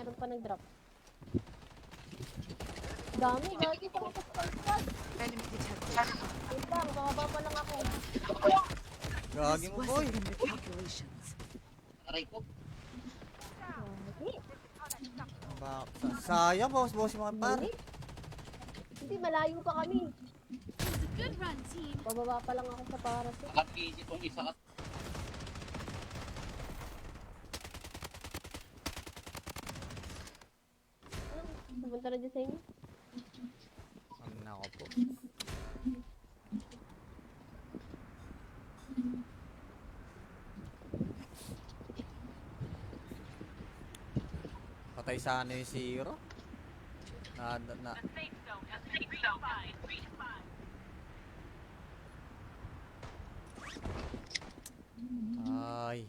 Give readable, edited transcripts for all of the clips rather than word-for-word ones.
meron pa nag-drop. Dami, gagi pa ako sa squad. Enemy detected. Wait lang, bababa pa lang ako. Gagi mo, boy. In the calculations. Aray ko. Gagi. Sayang, boss yung mga par. Hindi, malayo pa kami. Good run, team. Bababa pa lang ako sa parasite. Nakapisi tong isa at Pumunta na dyan sa inyo. Ang nako po. Patay sana yung zero. Na. Ay.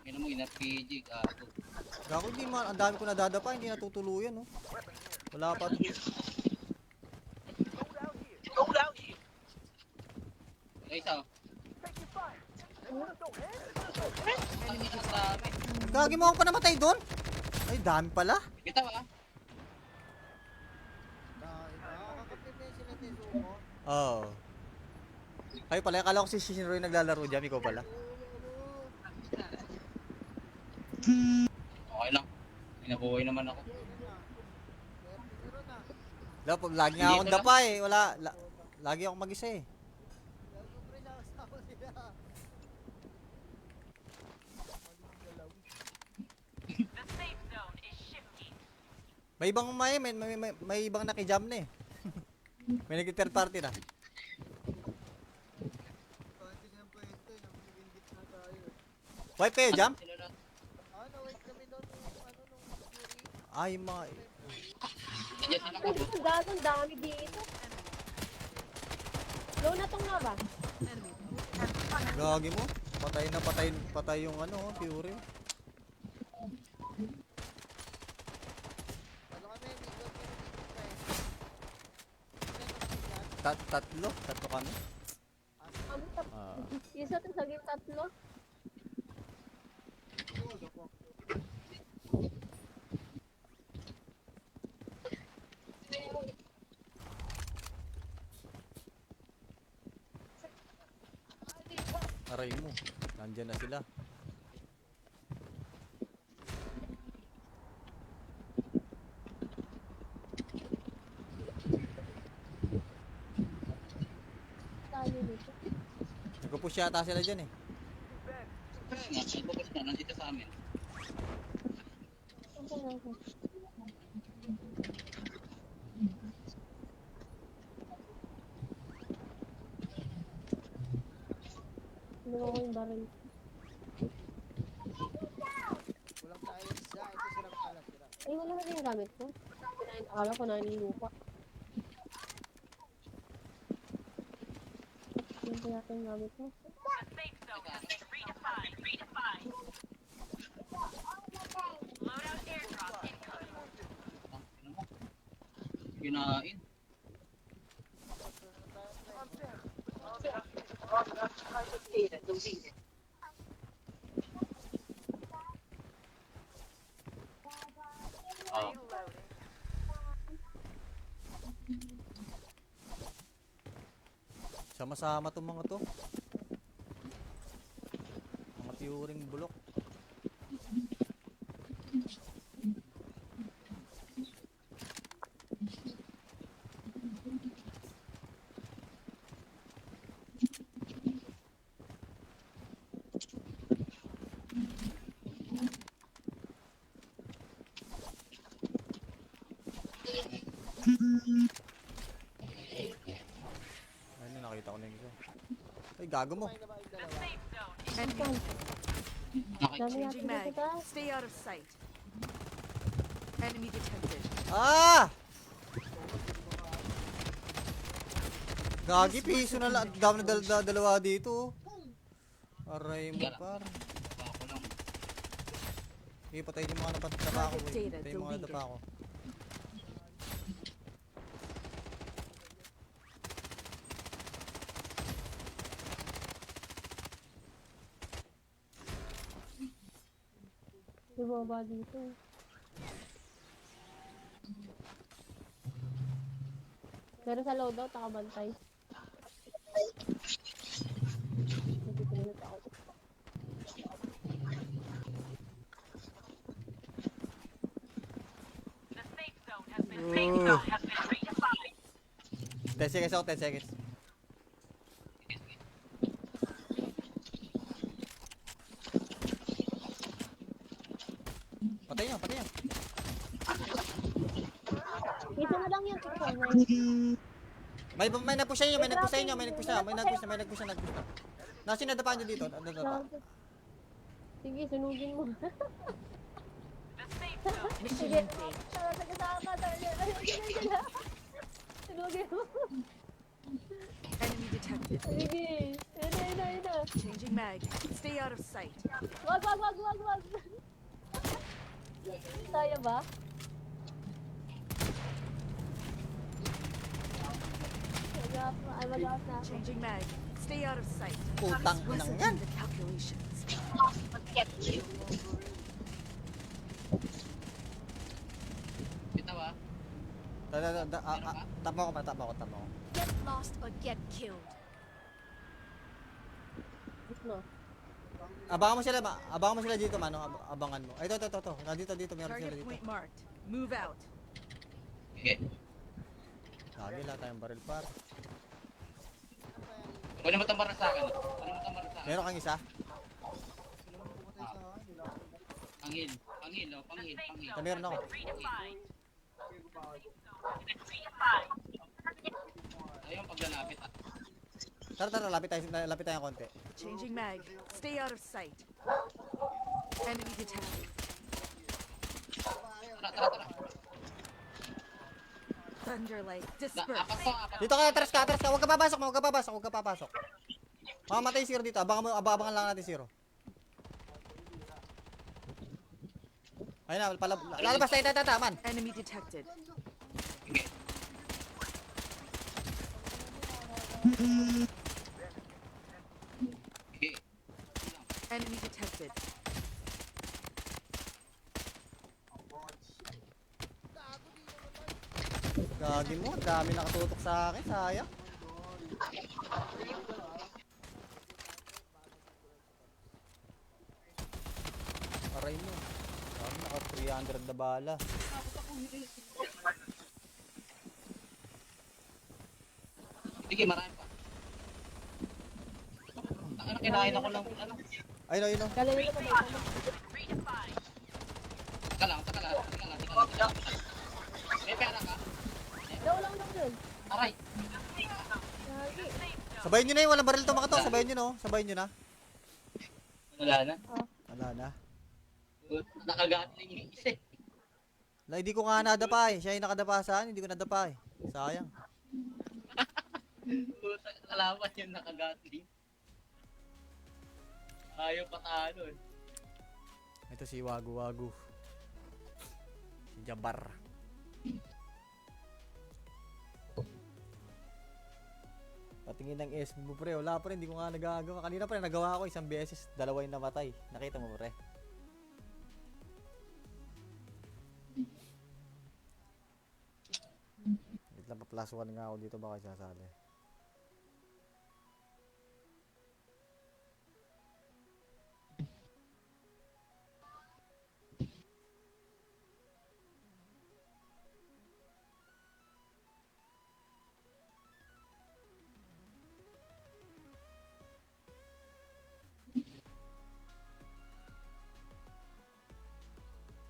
Yan mo, ina-PG, gago. Gago, hindi man, ang dami ko nadadapa, hindi natutuluyan, no? Wala pa. Ay, isa. Enemy detected. Gagi mo ako pa namatay doon? Ay, dami pala. Kita ba? Oo. Kayo pala, akala ko si Shinro yung naglalaro dyan, ikaw pala. Okay lang. Inabuhay naman ako. Lagi nga akong dapa eh, wala. Lagi akong mag-isa eh. May ibang may ibang nakijam na eh. May nag-third party na. Wipe kayo jam? Sila na. Ay, mga... Nandiyan sila ka. Ang gagong dami dito. Low na tong ba? Gagi mo. Patay yung ano, Fury. Tatlo kami. Isa to sa game tatlo. Aray mo. Nandiyan na sila. Talo dito. Nagpo-push yata sila dyan eh. Nagpapos na, nandito sa amin. Ang pala ko. Ano ko yung baril? Ay, wala na yung gamit ko. Akala ko na yung lupa. Yan pa yata yung gamit ko. Kinain. Oh. Sama-sama tong mga to. Mga tiyuring bulok. Ayun, nakita ko na yung isa. Ay, gago mo. Enemy Okay. Dami changing natin mag. dito ta. Stay out of sight. Enemy detected. Ah! Gagi, piso na lang. Dami na dalawa dito. Aray mo par. Ako lang. Sige, patayin yung mga napadapa ko. Target data Patayin yung mga deleted. nadapa ko. bumaba dito. Pero sa loadout, nakabantay. Nagtitinit ako. Uh. 10 seconds ako, 10 seconds. Patay nyo, patay nyo. Dito na lang yan. Ito, May nagpush sa inyo, may nagpush sa inyo, may nagpush na, may nagpush na. Nasi nadapaan nyo dito, nadapa. Sige, sunugin mo. Mission Sige. failed. Kasama, sunugin mo. Enemy detected. Sige. Ina. Changing mag. Stay out of sight. Wag. Tayo ba? Mag-off na ako. Changing mag. Stay out of sight. Putang This inang wasn't yan. in the calculations. Bitaw ah. Tapa ko. Get lost or get killed. No. Abangan mo sila dito, mano. Abangan mo. Ay, ito. Dito, meron sila Target dito. point marked. Move out. Sige. Lagi lang tayong baril par. Kunin mo tambaran sa akin. Kunin mo tambaran sa akin. Meron kang isa? Panghil. Panghil. Meron ako. Ayun, paglalapit ah. Tara, lapit tayo konti. Changing mag. Stay out of sight. Enemy detected. Tara. Thunderlight. Apat Disperse. to, apat. Dito ka, atras ka. Huwag ka papasok. Mamamatay zero dito. Abangan lang natin zero. Ayun na, lalabas tayo, man. Enemy detected. Sige. Sige. Enemy detected. Gagi mo, dami nakatutok sa akin, sayang. Aray mo. Dami, naka 300 na bala. Sige, marami pa. Ano, kinain ako lang. Ano? Ayun. Galing ito ba? Taka lang. May pera ka? Daw lang yun. Aray. Lagi. Sabayin nyo na yun, walang baril to makato. Sabayin nyo na. Wala na. Wala na. Nakagatling yung isa eh. Hindi ko nga nadapa eh. Siya yung nakadapa sa akin, hindi ko nadapa eh. Sayang. Kalaban yung nakagatling. Ayaw patalo eh. Ito si Wagu. Si Jabar. Patingin ng SB mo pre, wala pa rin, hindi ko nga nagagawa. Kanina pa rin nagawa ko isang beses, dalawa yung namatay. Nakita mo pre? Wait lang, pa-plus 1 nga ako dito, baka sasali.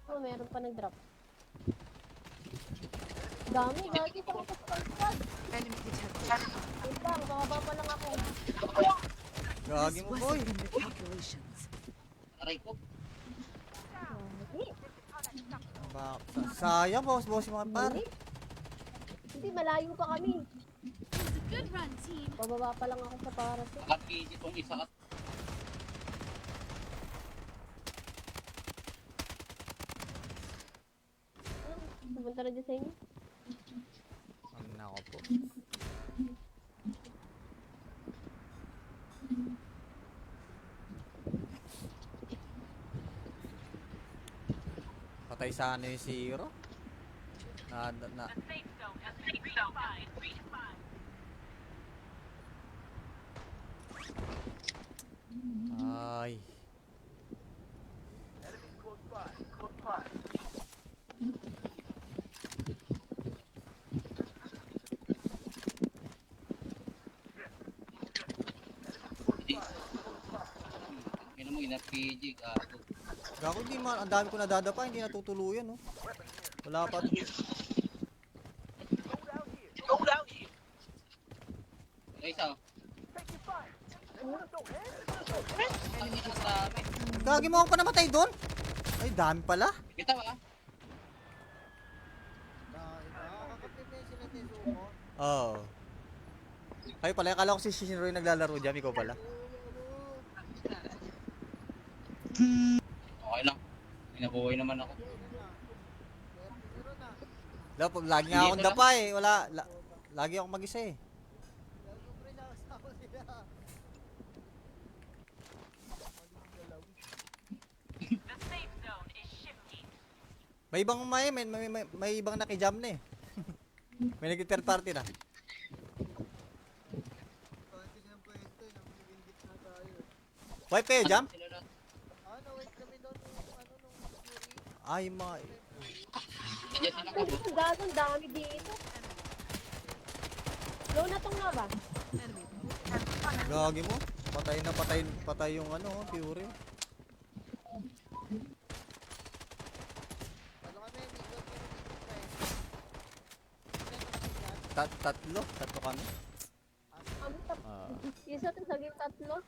Oh, meron pa nag-drop. Dami, gagi sa kapag. Enemy detected. Wait lang, bababa pa lang ako. Gagi This mo boy! wasn't in the calculations. Aray ko. Gagi. Sayang boss yung mga par. Hindi, malayo pa kami. It was a good run, team. Bababa pa lang ako sa parasite. Nakapisi tong isa at Pumunta na dyan sa inyo. Ang nako po. Patay sana yung zero. Na. Ay. Yan mo, ina-PG, gago. Gago, hindi man. Ang dami ko nadadapa, hindi natutuluyan, no? Wala pa. Ay, isa. Ang ina sa amin. Gagi mo ako pa namatay doon? Ay, dami pala. Bitaw ah. Oo. Kayo pala, akala ko si Shinro yung naglalaro dyan, ikaw pala. Okay lang. Pinabuhay naman ako. Lagi nga akong dapa eh, wala. Lagi akong mag-isa eh. May ibang may ibang nakijam na eh. May nag-third party na. Wipe kayo jam? Sila na. Ay, mga... Nandiyan sila ka. Ang dami dito. Low na tong ba? Enemy. Gagi mo. Patay yung ano, Fury. Tatlo kami. Isa to sa game tatlo.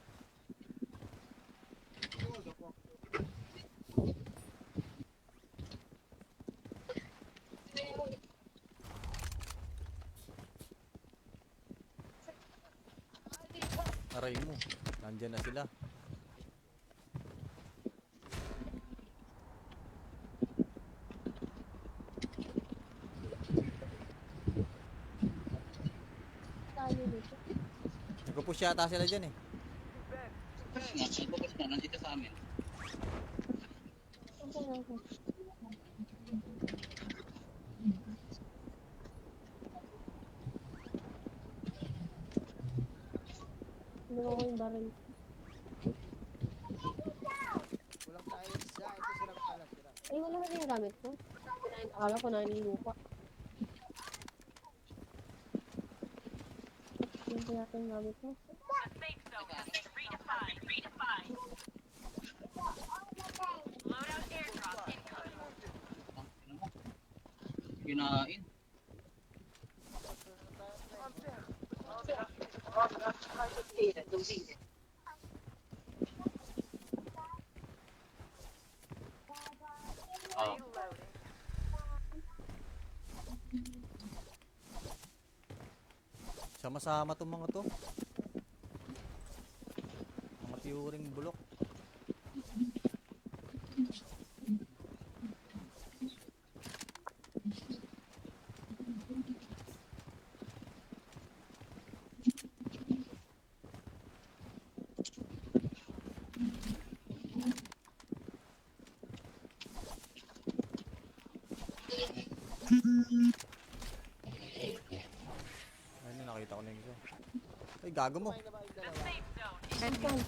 Aray mo. Nandiyan na sila. Tayo dito. Nagpo-push yata sila dyan eh. Push nga, nagpupush na. Nandito sa amin. Hindi ko yung baril. Ay, wala ba yung gamit ko? Akala ko na nilupa. Yung pa yata yung gamit ko. Kinain. Oh. Sama-sama tong mga to. Mga tiuring bulok. Ayun, nakita ko na yung isa. Ay, gago mo. Enemy. Okay.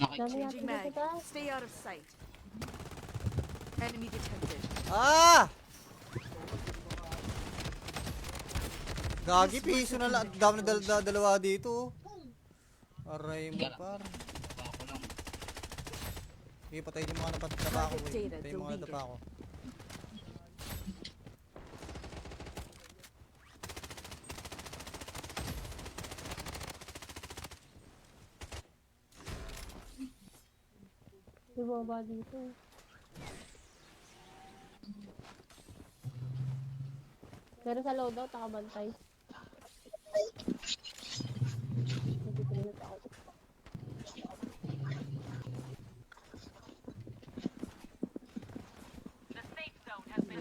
Dami Changing natin mag. dito ta. Stay out of sight. Enemy detected. Ah! Gagi, piso na lang. Dami na dalawa dito. Aray mo par. Ako lang. Sige, patayin yung mga nadapa ko. Patayin yung mga nadapa ko. May baba dito. Pero sa loadout, nakabantay. Nagtitinit ako.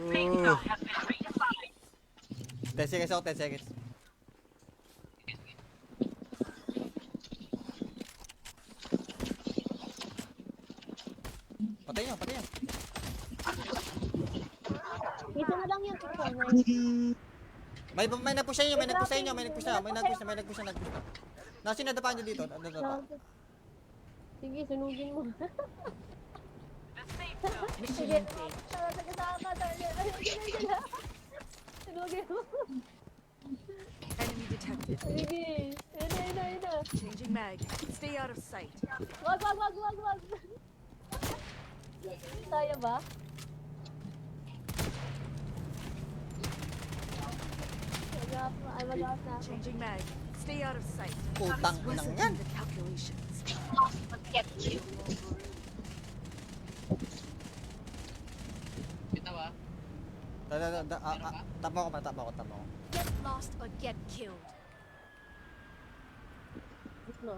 Uh. 10 seconds ako, 10 seconds. Patay nyo, patay nyo. Dito na lang yan. Dito. May nagpush sa inyo, may nagpush sa inyo, may nagpush na. Nasi nadapa nyo dito, nadapa. Sige, sunugin mo. Mission Sige. failed. Sunugin mo. Enemy detected. Sige. Ina. Changing mag. Stay out of sight. Wag. Kaya ba? Mag-out na ako. Changing mag. Stay out of sight. Putang inang Listen yan. to the calculations. Bitaw ah. Tap mo ko. Get lost or get killed. No.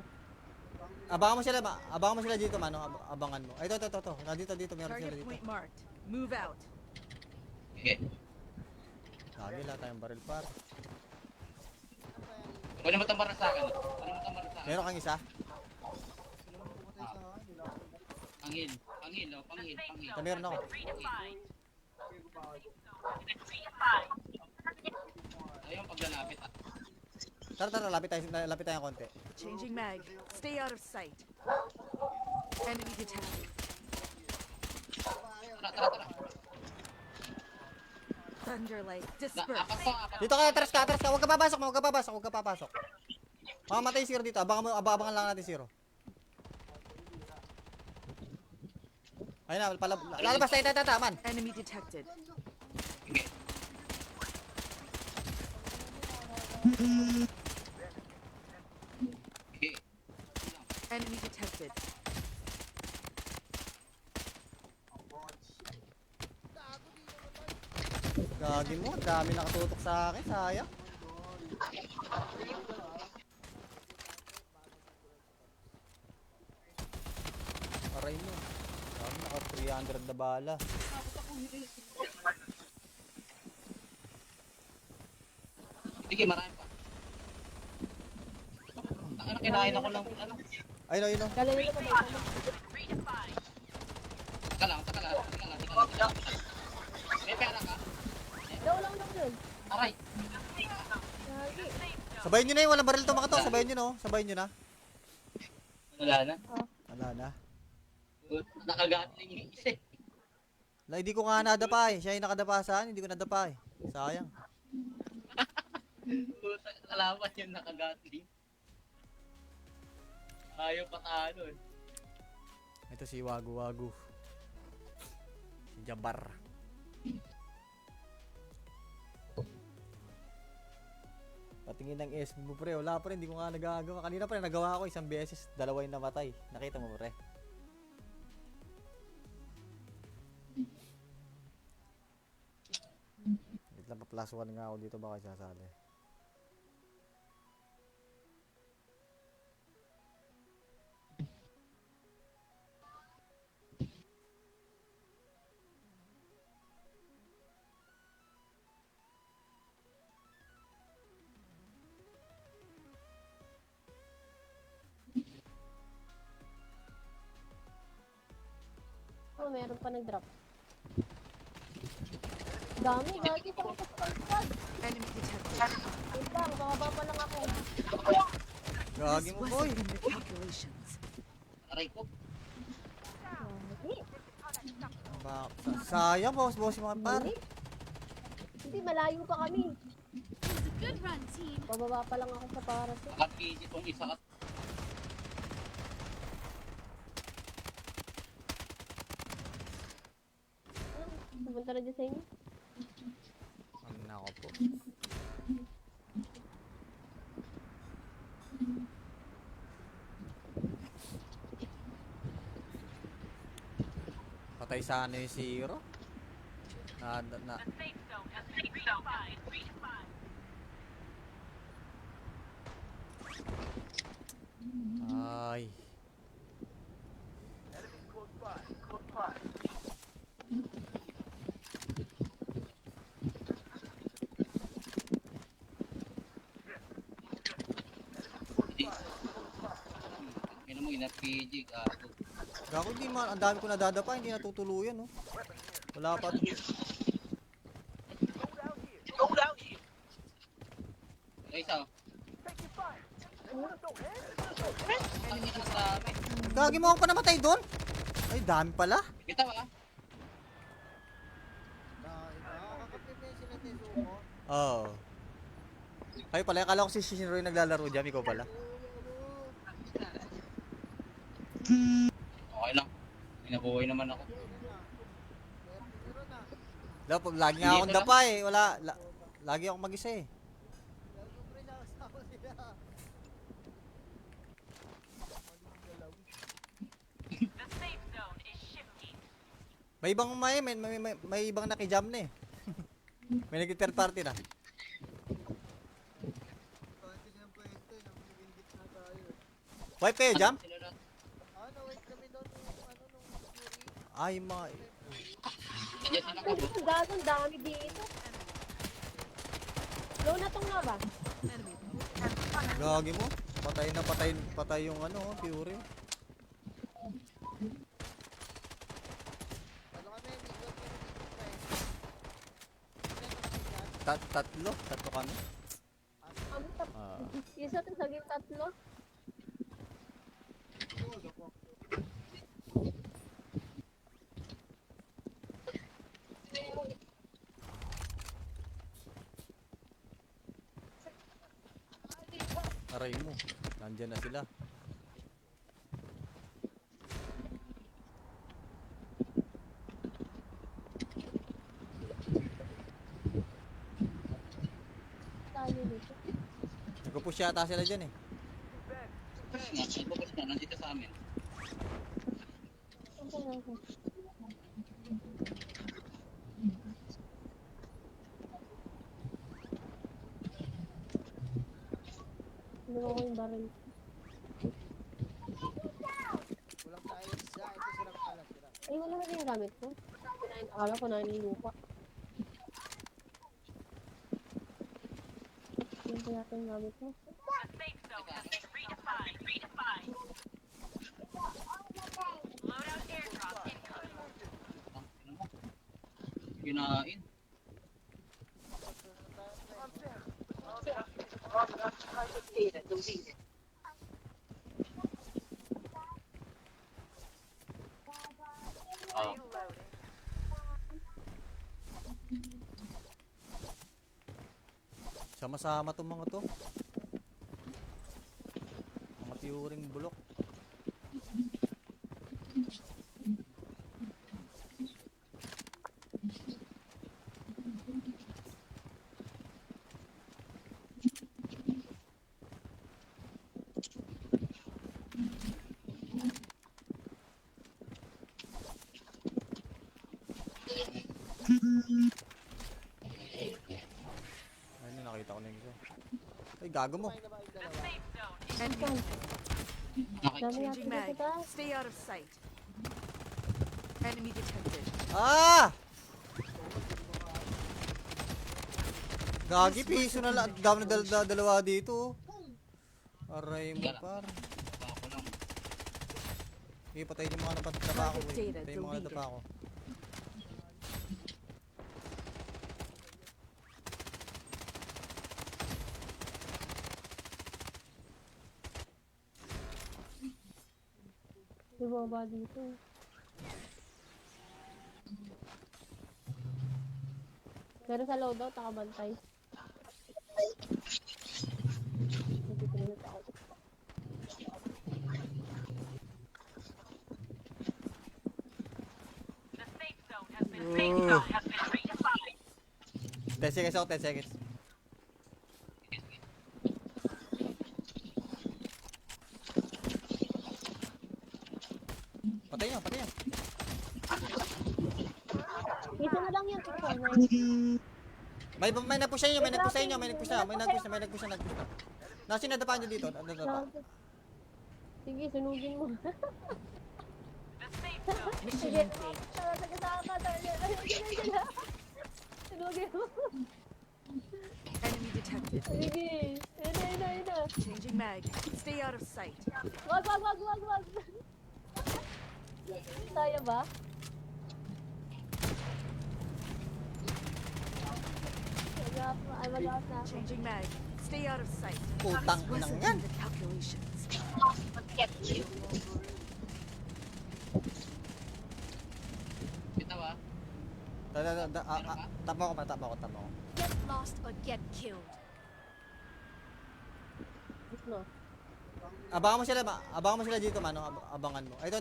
Abangan mo sila dito, mano. Abangan mo. Ay, ito. Dito, meron sila Target dito. point marked. Move out. Sige. Lagi lang tayong baril par. Kunin mo tambaran sa akin. Meron kang isa? Pangil. Ito meron ako. Ayun, paglalapit ah. Tara, lapit tayo ng konti. Changing mag. Stay out of sight. Enemy detected. Tara. Thunderlight. Apat Disperse. to. Dito ka, atras ka. Huwag ka papasok. Mamamatay zero dito. Abangan lang natin zero. Ayun na, lalabas tayo, man. Enemy detected. Sige. Enemy detected. Gagi mo, dami nakatutok sa akin, sayang. Aray mo. Dami naka 300 na bala. Sige, marami pa. Ano, kinain ako lang. Ano? Ayun. Galing nito pa ba? Taka lang. May pera ka? Daw lang dun. Aray. Gagi. Sabayin nyo na yun, walang baril to makato. Sabayin nyo na. Wala na. Wala na. Nakagatling yung isa eh. Hindi ko nga nadapa eh. Siya yung nakadapa sa akin, hindi ko nadapa eh. Sayang. Kalaban yung nakagatling. Ayaw patalo eh. Ito si Wagu. Si Jabar. Patingin ng S mo pre, wala pa rin, hindi ko nga nagagawa. Kanina pa rin nagawa ko isang beses, dalawa yung namatay. Nakita mo pre? Wait lang, pa+1 nga ako dito, baka sasali. Oh, meron pa nag-drop. Dami, gagi. Pagpagpagpag. Enemy detected. Wait lang, bababa pa lang ako. Gagi mo boy! Wasn't in the calculations. Aray ko. Gagi. Sayang, boss yung mga par. Hindi, malayo pa kami. It was a good run, team. Bababa pa lang ako sa parasit. Nakapisi tong isa ka. Pumunta na dyan sa inyo. Nako po. Patay sana yung zero. Ay. Kaya mo ina-PG ka. Gako hindi man, ang dami ko nadadapa, hindi natutuluyan, no. Wala pa. isa. Enemy sa amin. Gagi mo ako pa namatay doon? Ay, dami pala. Kita ba? Oo. Kayo pala, akala ko si Shinro yung naglalaro dyan, ikaw pala. Okay lang. Inabuhay naman ako. Lagi nga akong dapa eh, lagi akong mag-isa eh. May ibang may ibang nakijam na eh. May nag-third party na. Wipe kayo jam? Sila na. Ay, mga... Nandiyan sila Ay, ko. ang dami dito. Low na tong lava. Enemy. Gagi mo. Patay yung ano, Fury. Tatlo kami. Ah. Isa ito sa game tatlo. Aray mo. Nandyan na sila. Tayo dito. Nagpo-push yata sila dyan eh. Nagbukas na. Nandito sa amin. Saan na ako? Ano ko yung baril? Ay, wala na yung gamit ko. Akala ko na yung lupa. Yan pa yata yung gamit ko. Kinain. Ah. Sama-sama tong mga to. Mga Furing bulok. Ayun, nakita ko na yung isa. Ay, gago mo. Enemy. Okay. Dami yata Changing mag. dito tayo. Stay out of sight. Enemy detected. Ah! Gagi, piso na lang. Dami na dalawa dito. Aray mo, par. Ako lang. Okay, patayin yung mga napadapa ko. Patayin yung mga nadapa ko. Bumaba dito. Pero sa loadout, nakabantay. Nagtitinit ako. Uh. 10 seconds ako, 10 seconds. Patay yan, patay yan. Dito na lang yan. May nagpush sa inyo, may nagpush sa inyo, may nagpush na. Nasa nadapa nyo dito, ano nadapa? Sige, sunugin mo. Mission Sige. engaged. Tara, taga-saka. Sunugin mo. Enemy detected. Sige. Ina. Changing mag. Stay out of sight. Wag. Tayo ba? Ay, mag-out na ako. Changing mag. Stay out of sight. Putang This inang wasn't yan. in the calculations. Bitaw ah. Tama ko. Get lost or get killed. No. Abangan mo sila dito, mano. Abangan mo. Ay, ito.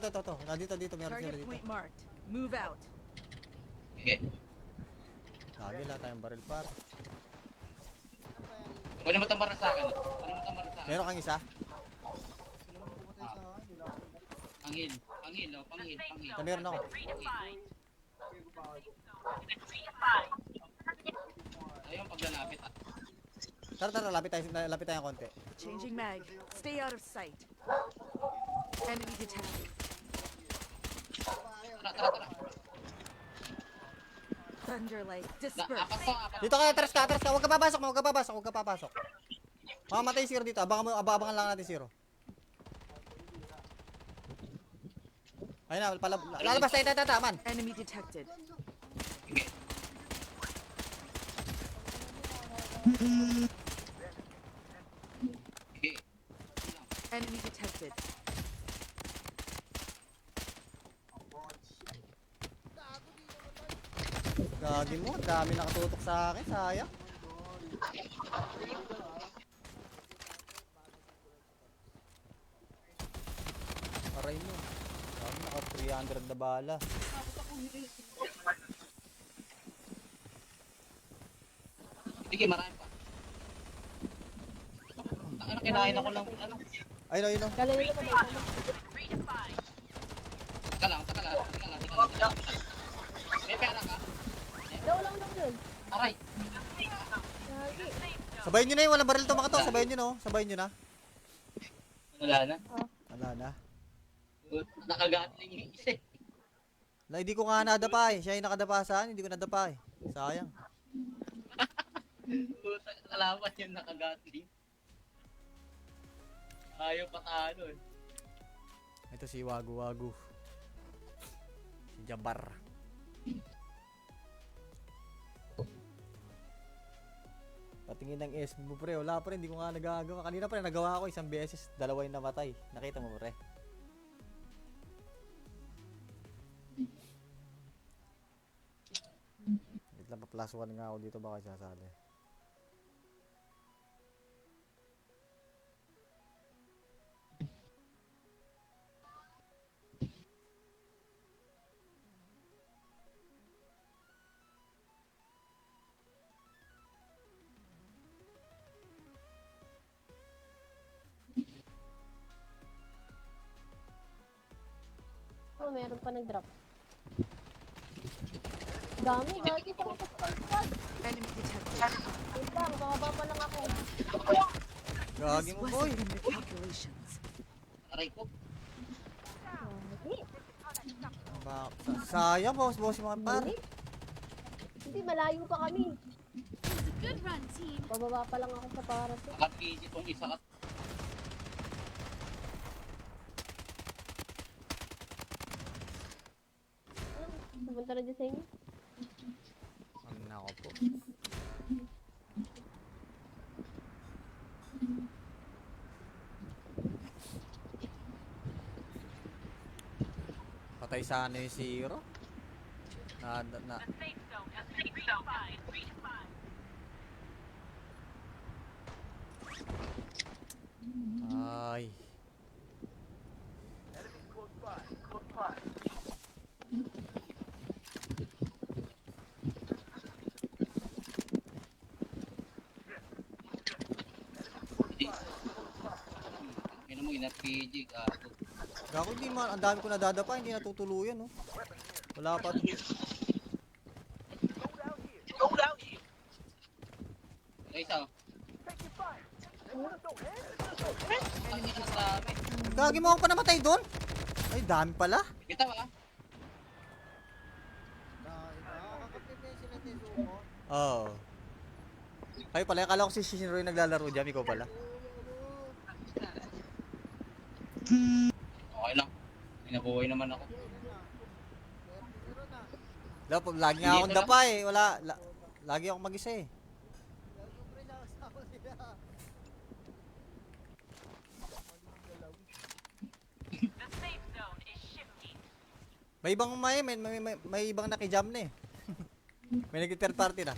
Dito, meron sila Target dito. point marked. Move out. Sige. Lagi, wala tayong baril, par. Kunin mo tambaran sa akin. Meron kang isa? Pangil. Ito, meron ako. Ayun, paglalapit ah. Tara, lapit tayo konti. Changing mag. Stay out of sight. Enemy detected. Tara. Thunderlight Apat disperse. to. Dito ka, atras ka. Huwag ka papasok. Mamamatay si Zero dito. Abangan lang natin si Zero. Ayun na, lalabas tayo, man. Enemy detected. Sige. Sige. Enemy detected. Gagi mo, dami nakatutok sa akin, sayang. Aray mo. Dami, naka 300 na bala. Sige, marami pa. Ano, kinain ako lang. Ano? Ayun. Galing ko ba? Teka lang. May pera ka? Daw lang yun. Aray. Gagi. Sabayin nyo na yun, walang baril to mga to. Sabayin nyo na. Wala na. Wala na. Nakagatling yung isa eh. Hindi ko nga nadapa eh. Siya yung nakadapa saan, hindi ko nadapa eh. Sayang. Salamat yung nakagatling. Ayaw patalo eh. Ito si Wagu. Si Jabar. Patingin ng S mo pre, wala pa rin, hindi ko nga nagagawa. Kanina pa rin nagawa ko isang beses, dalawa yung namatay. Nakita mo pre? Wait lang, pa+1 nga ako dito, baka sasali. Oh, meron pa nag-drop. Dami, gagi pa ako sa Enemy detected. Wait lang, bababa pa lang ako. Gagi This mo boy! wasn't in the calculations. Aray ko. Gagi. Sayang boss yung mga par. Hindi, malayo pa kami. It was a good run, team. Bababa pa lang ako sa parasite. Nakapigit tong isa ka. Pumunta na dyan sa inyo. Nako po. Patay sana yung Zero. Na. Ay. Kaya mo in-RPG gago. Gago hindi man, ang dami ko nadadapa, hindi natutuluyan no. Wala pa. Ay, isa. Ang ina sa dami. Gagi mo ako pa namatay doon? Ay, dami pala. Kita ba? Oo. Ay pala, akala ko si Shinro yung naglalaro dyan, ikaw pala. Okay lang. Pinabuhay naman ako. Lagi nga akong dapa eh, lagi akong mag-isa eh. May ibang may ibang nakijam na eh. May nag-third party na.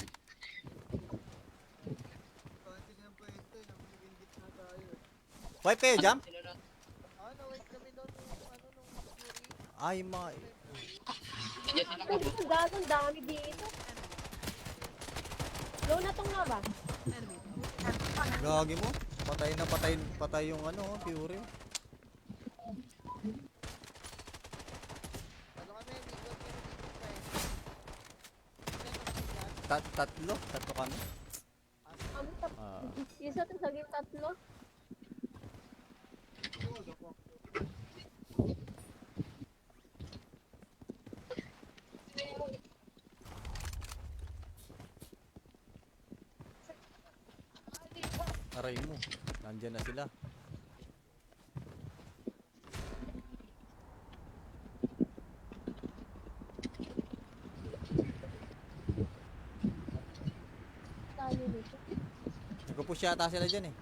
Wipe kayo jam? Sila lahat. Ay, mga... Nandiyan sila Ay, ko. gagong dami dito. Low na tong nga ba? Enemy. Gagi mo. Patay yung ano, Fury. Tatlo kami. Ano tap? Ah, Isa to sa game tatlo. aray mo. Nandiyan na sila. Tayo dito. Nagpo-push yata sila dyan eh.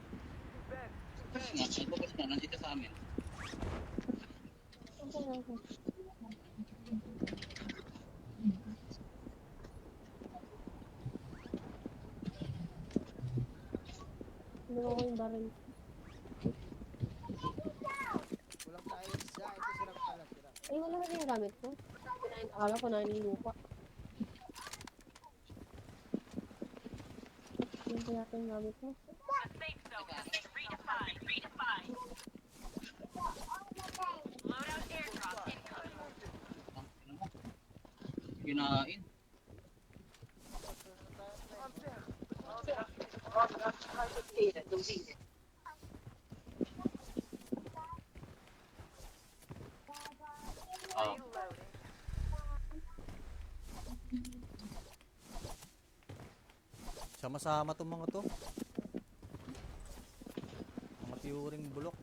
Nga, nagbukas na. Nandito sa amin. Saan ka lang? Hindi ko yung baril. Ay, wala na yung gamit ko. Akala ko na yung lupa. Yun pa yata yung gamit ko. Kinain. Ah. Sama-sama tong mga to. Mga Furing bulok.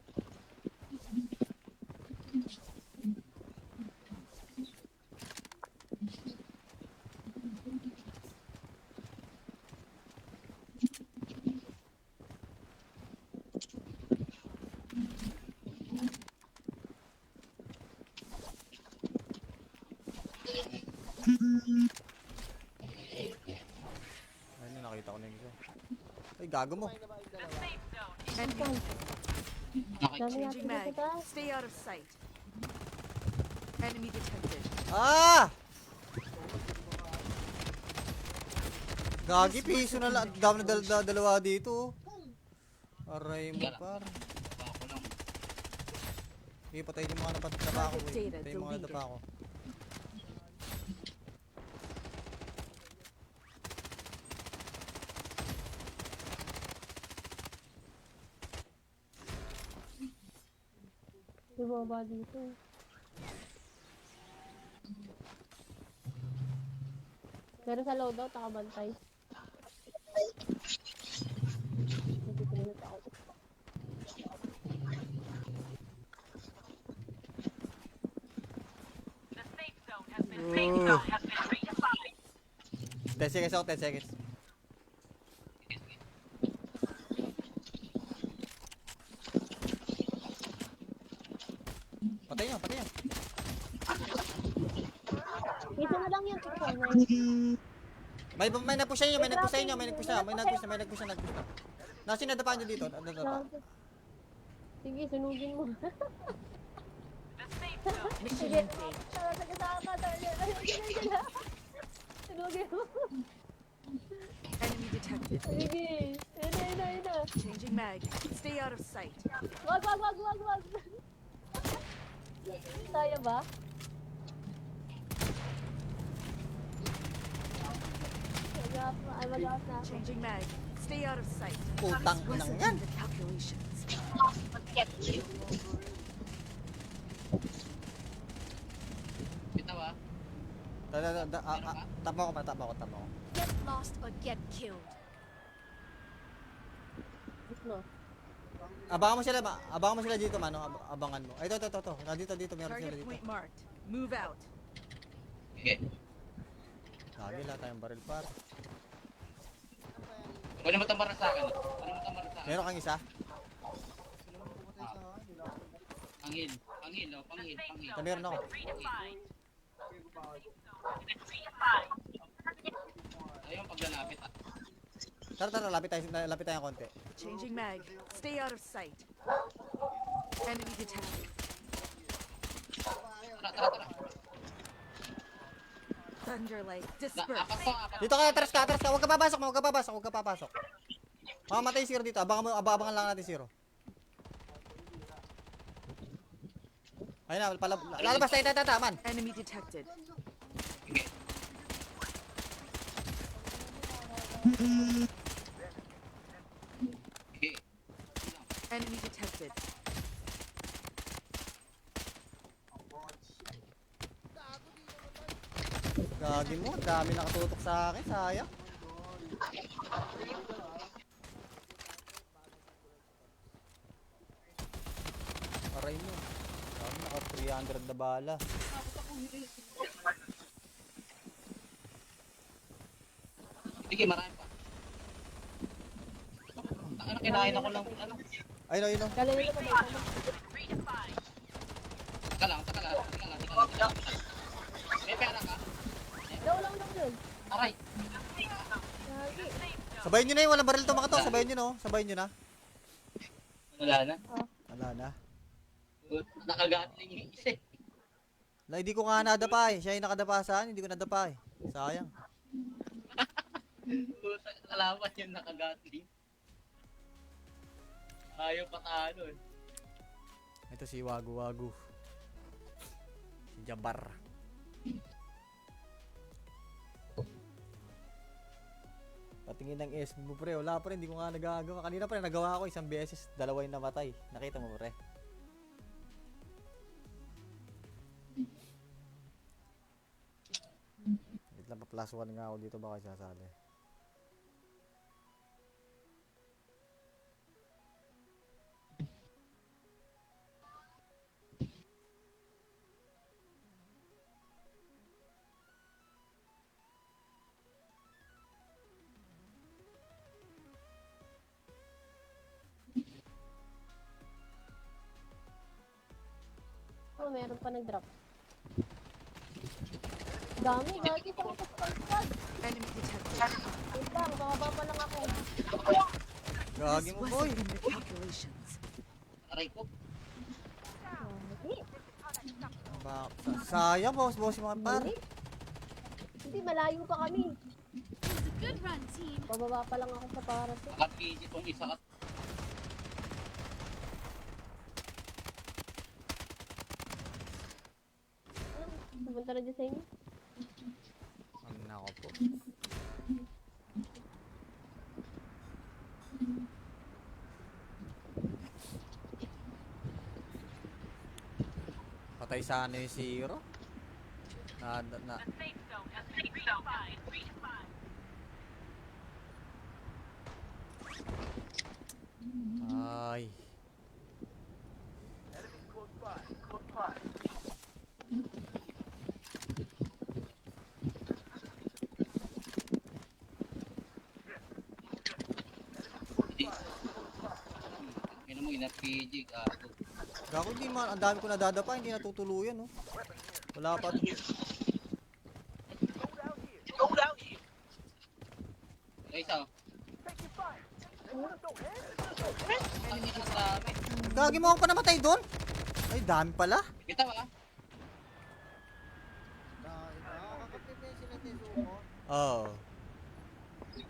Ayun, nakita ko na yung isa. Ay, gago mo. Enemy. Okay. Dami yata Changing mag. dito tayo. Stay out of sight. Enemy detected. Ah! Gagi, piso na lang. Dami na dalawa dito. Aray mo, par. Ako lang. Sige, patayin yung mga napadapa ko. Patayin yung mga nadapa ko. May baba dito. Pero sa loadout, nakabantay. Nagtitinit ako. Uh. 10 seconds ako, 10 seconds. Patay nyo, patay nyo. Isa na lang yan, ito. May nagpush sa inyo, may nagpush sa inyo, may nagpush na, nagpush na. Nasi nadapa nyo dito, nadapa. Sige, sunugin mo. Mission Sige. engaged. Sige, sama. Sunugin mo. Enemy detected. Sige. Ina. Changing mag. Stay out of sight. Wag. Kaya ba? Ay, malakas na ako. Changing mag. Stay out of sight. Putang inang Listen yan. to the calculations. Bitaw ah. Tapa ko. Get lost or get killed. No. Abangan mo sila dito, mano. Abangan mo. Ay, ito. Dito, meron sila Target dito. point marked. Move out. Sige. Lagi lahat tayong baril, par. Wala mo tambara sa akin. Meron kang isa? Pangil. Oh, pangil. Meron ako. Ayun, paglalapit. Tara, lapit tayo konti. Changing mag. Stay out of sight. Enemy detected. Tara. Thunderlight Apat dispersed. to, apat. Dito ka, atras ka. Huwag ka papasok. Mamamatay si Zero dito. Abangan lang natin si Zero. Ayun na, lalabas tayo, man. Enemy detected. Sige. Sige. Enemy detected. Gagi mo, dami nakatutok sa akin, sayang. Aray mo. Dami naka 300 na bala. Sige, marami pa. Ano, kinain ako lang. Ano? Ayun o. Galing nito ba? Teka lang. May pera ka? Daw lang yun. Aray. Gagi. Sabayin nyo na yun, walang baril to mga to. Sabayin nyo na. Wala na. Wala na. Nakagatling yung isa eh. Hindi ko nga nadapa eh. Siya yung nakadapa sa akin, hindi ko nadapa eh. Sayang. Kalaban yung nakagatling. Ayaw patalo eh. Ito si Wagu. Si Jabar. Patingin ng SB mo pre, wala pa rin, hindi ko nga nagagawa. Kanina pa rin nagawa ko isang beses, dalawa yung namatay. Nakita mo pre? Wait lang, pa plus 1 nga ako dito, baka sasali. Oh, meron pa nag-drop. Dami, gagi pa ako sa squad. Enemy detected. Wait lang, bababa pa lang ako. Gagi This mo boy! wasn't in the calculations. Aray ko. Gagi. Sayang boss yung mga par. Hindi, malayo pa kami. It was a good run, team. Bababa pa lang ako sa parasite. Naka-PG tong isa at Pupunta na dyan sa inyo. Ano na ako po. Patay sana yung Zero. Ay. Yan mo, ina-PG gago. Gago hindi man, ang dami ko nadadapa, hindi natutuluyan oh. Wala pa. Ay, isa. Enemy sa amin. Gagi mo ako pa namatay doon? Ay, dami pala. Kita ba? Oo.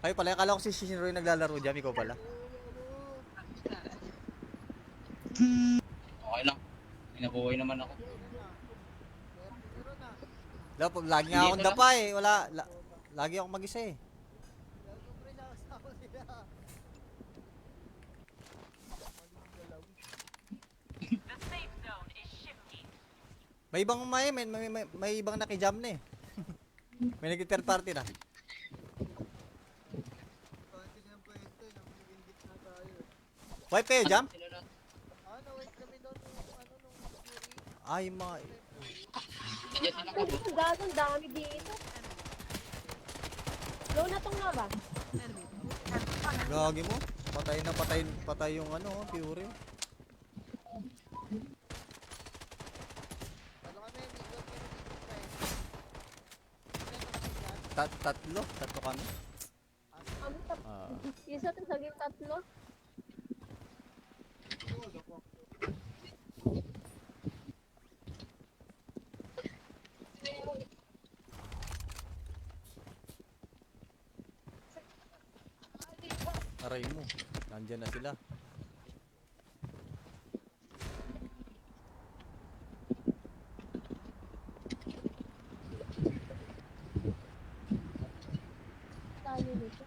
Ay pala, akala ko si Shinro yung naglalaro dyan, ikaw pala. Okay lang. Inabuhay naman ako. Lagi nga akong dapa eh, lagi akong mag-isa eh. May ibang may ibang nakijam na eh. May nag-third party na. Wipe kayo jam? Sila na. Ay mga... Nandiyan sila ko. Gago, ang dami dito. Low na tong Nova. Enemy. Gagi mo. Patay yung ano, Fury. Tatlo kami. Kami Ah. isa to saging tatlo. Aray mo. Nandiyan na sila. Tayo nito.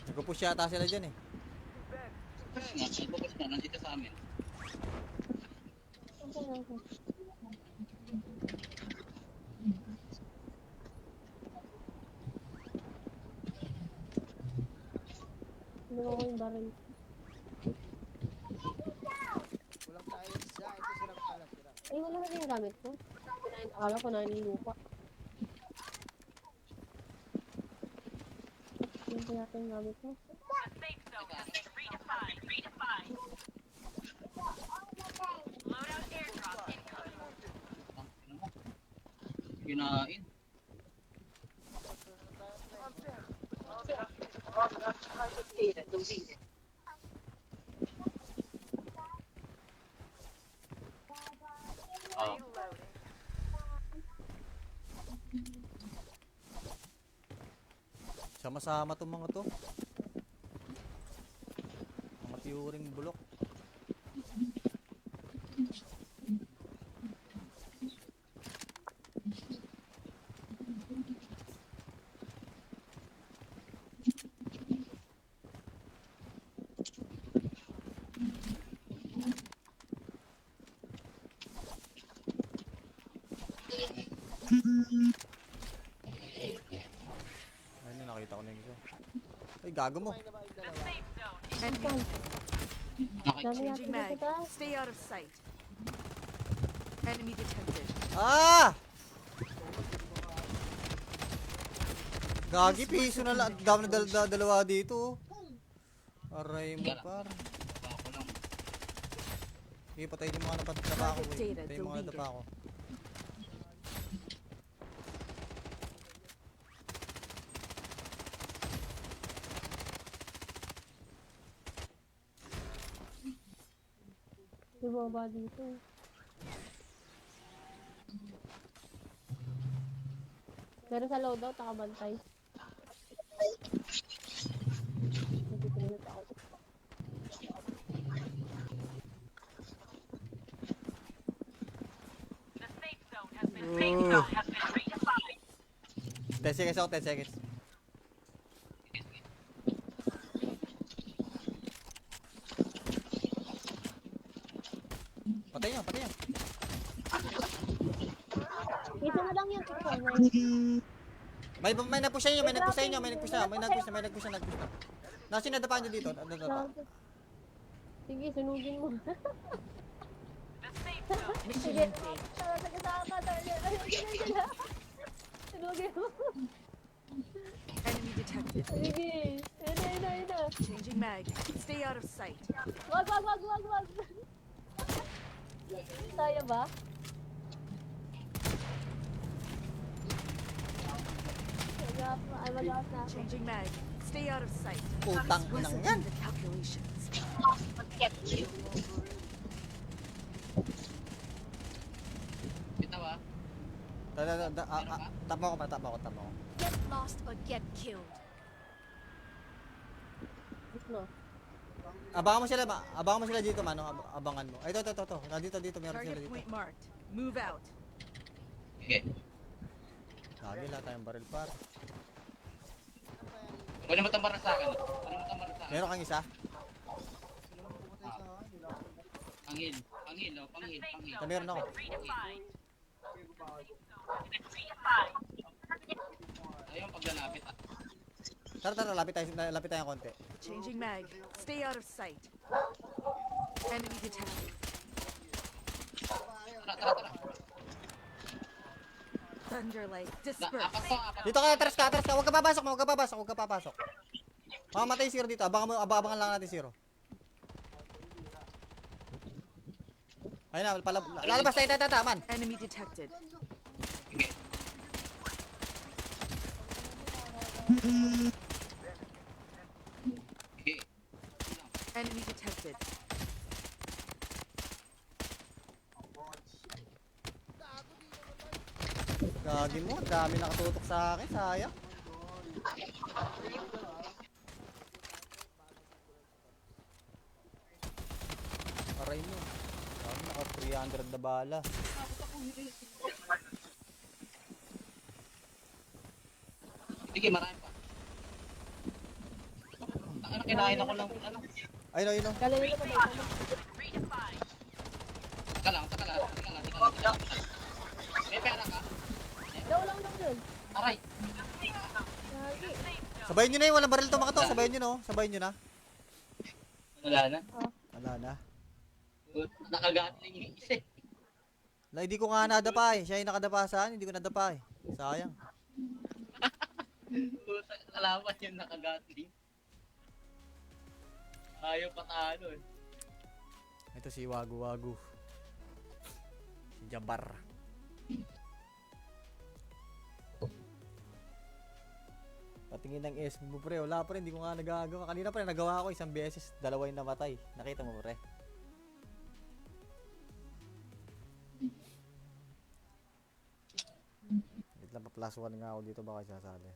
Nagpo-push yata sila dyan eh. Nagbukas na, nandito sa amin. Ang tanong ko. Ano ko yung baril? Kulang tayo sa ito silang pala sila. Ay, wala na yung gamit ko. Akala ko naninilupa. Yan pa yata yung gamit ko. Kinain. Ah, Sama-sama tong mga to. Mga tiyuring bulok. Ayun, nakita ko na yung isa. Ay, gago mo. Kumain na ba yung dalawa? Enemy Dami changing natin mag. dito ta. Stay out of sight. Enemy detected. Ah! Gagi, piso na lang. Dami na dalawa dito. Aray mo, par. ako lang. Sige, patayin yung mga napadapa ko. Target data Patayin yung mga deleted. nadapa ko. Di ba dito? Pero sa loadout, nakabantay. Nagtitinit ako. Uh. 10 seconds ako, 10 seconds. Patay niya, patay niya. Isa na lang yan. May nagpush sa inyo, may nagpush sa inyo, may nagpush na, nagpush na. Nasa sinadapaan niyo dito, nadapa. Sige, sunugin mo. Mission Sige. complete. Taga-taka. Sunugin mo. Enemy detected. Sige. Ina. Changing mag. Stay out of sight. Wag. Tayo ba? Mag-up na ako. Changing mag. Stay out of sight. Putang This inang wasn't yan. in the calculations. Bitaw ah. Tama ko. Get lost or get killed. No. Abangan mo sila dito, mano. Abangan mo. Ay, ito. Dito, meron sila Target dito. point marked. Move out. Sige. Lagi lang tayong baril, par. Wala mo tambar sa akin. Wala mo tambar sa akin. Meron kang isa? Sila mo pumatay sa akin. Hindi lang ako. Pangil. Pangil. Ito, meron ako. Ayun, paglalapit ah. Tara, lapit tayo konti. Changing mag. Stay out of sight. Enemy detected. Tara. Thunderlight. Apat Disperse. pa. Dito ka, atras ka. Huwag ka papasok. Mamamatay zero dito. Abangan lang natin zero. Ayun na, lalabas tayo, man. Enemy detected. Sige. Okay. Enemy detected. Gagi mo, dami nakatutok sa akin, sayang. Aray mo. Dami, naka 300 na bala. Sige, marami pa. Ano, kinain ako lang. Ano? Ayun o, ayun o. Galing nila ba? Teka lang, teka lang. Teka lang, teka lang, teka lang. May pera ka? Daw lang daw yun. Aray. Lagi. Sabayin nyo na yun, walang baril to mga to. Sabayin nyo no, sabayin nyo na. Wala na. Wala na. Nakagatling yung isa eh. Na, hindi ko nga nadapa eh. Siya yung nakadapa sa akin, hindi ko nadapa eh. Sayang. Kalaban yung nakagatling. Ayaw patalo eh. Ito si Wagu Wagu. Si Jabar. Patingin ng S mo pre, wala pa rin, hindi ko nga nagagawa. Kanina pa rin nagawa ko isang beses, dalawa yung namatay. Nakita mo pre? Wait lang, pa plus 1 nga ako dito baka sasali.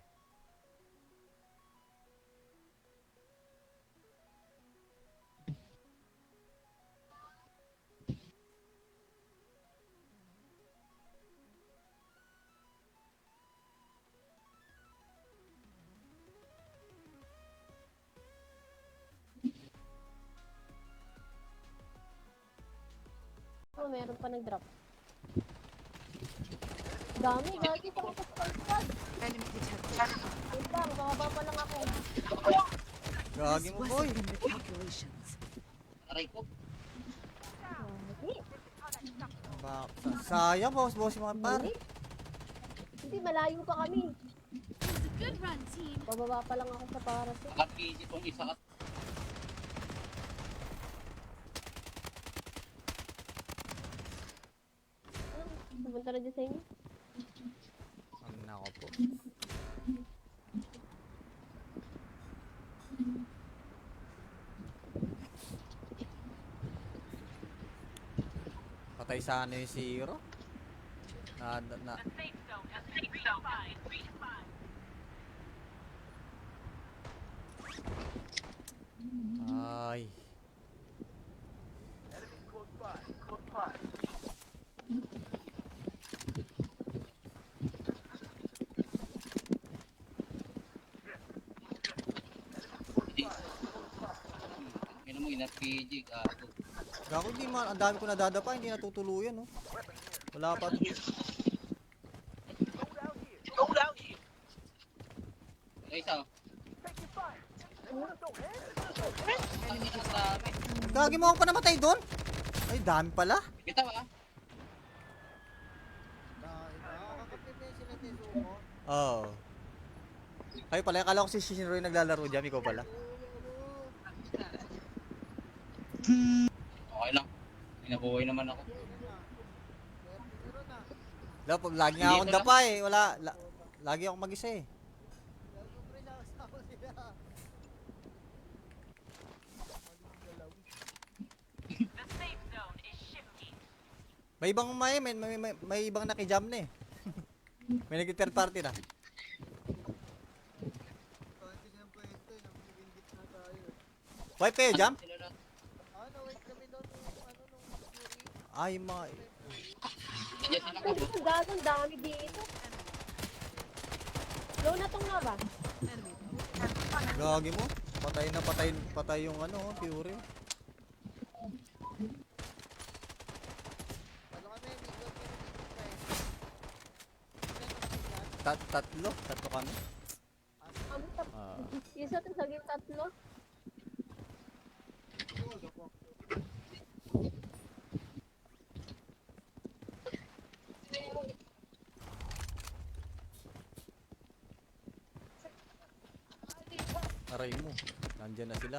Oh, meron pa nag-drop. Dami, gagi pa ako sa Enemy detected. Wait lang, bababa pa lang ako. Gagi This mo boy! wasn't in the calculations. Aray ko. Gagi. Sayang boss yung mga par. Hindi, malayo pa kami. It was a good run, team. Bababa pa lang ako sa parasite. Nakapisi tong isa at Pumunta na dyan sa inyo. Ang nako po. Patay sana yung zero. Na. Ay. Yan mo, ina-PG, gago. Gago hindi man, ang dami ko nadadapa, hindi natutuluyan no. Wala pa. Ay, isa. Enemy sa amin. Gagi mo ako pa namatay doon. Ay, dami pala. Bitaw ah. Nakakapit na sila Tezuko. Oo. Kayo pala, akala ko si Shinro yung naglalaro dyan, ikaw pala. Okay lang. Inabuhay naman ako. Lagi nga akong dapa eh, wala. Lagi akong mag-isa eh. May ibang may ibang nakijam na eh. May nag-third party na. Wipe kayo jam? Sila na. Ano, wait kami doon nung Fury. Ay, mga... Nandiyan sila ka. Ang gagong dami dito. Low na tong lava. Enemy. Gagi mo. Patay yung ano, Fury. Ano kami, Miguel, Tatlo kami. Kami tap. Ah. Isa to sa game tatlo. Aray mo. Nandiyan na sila.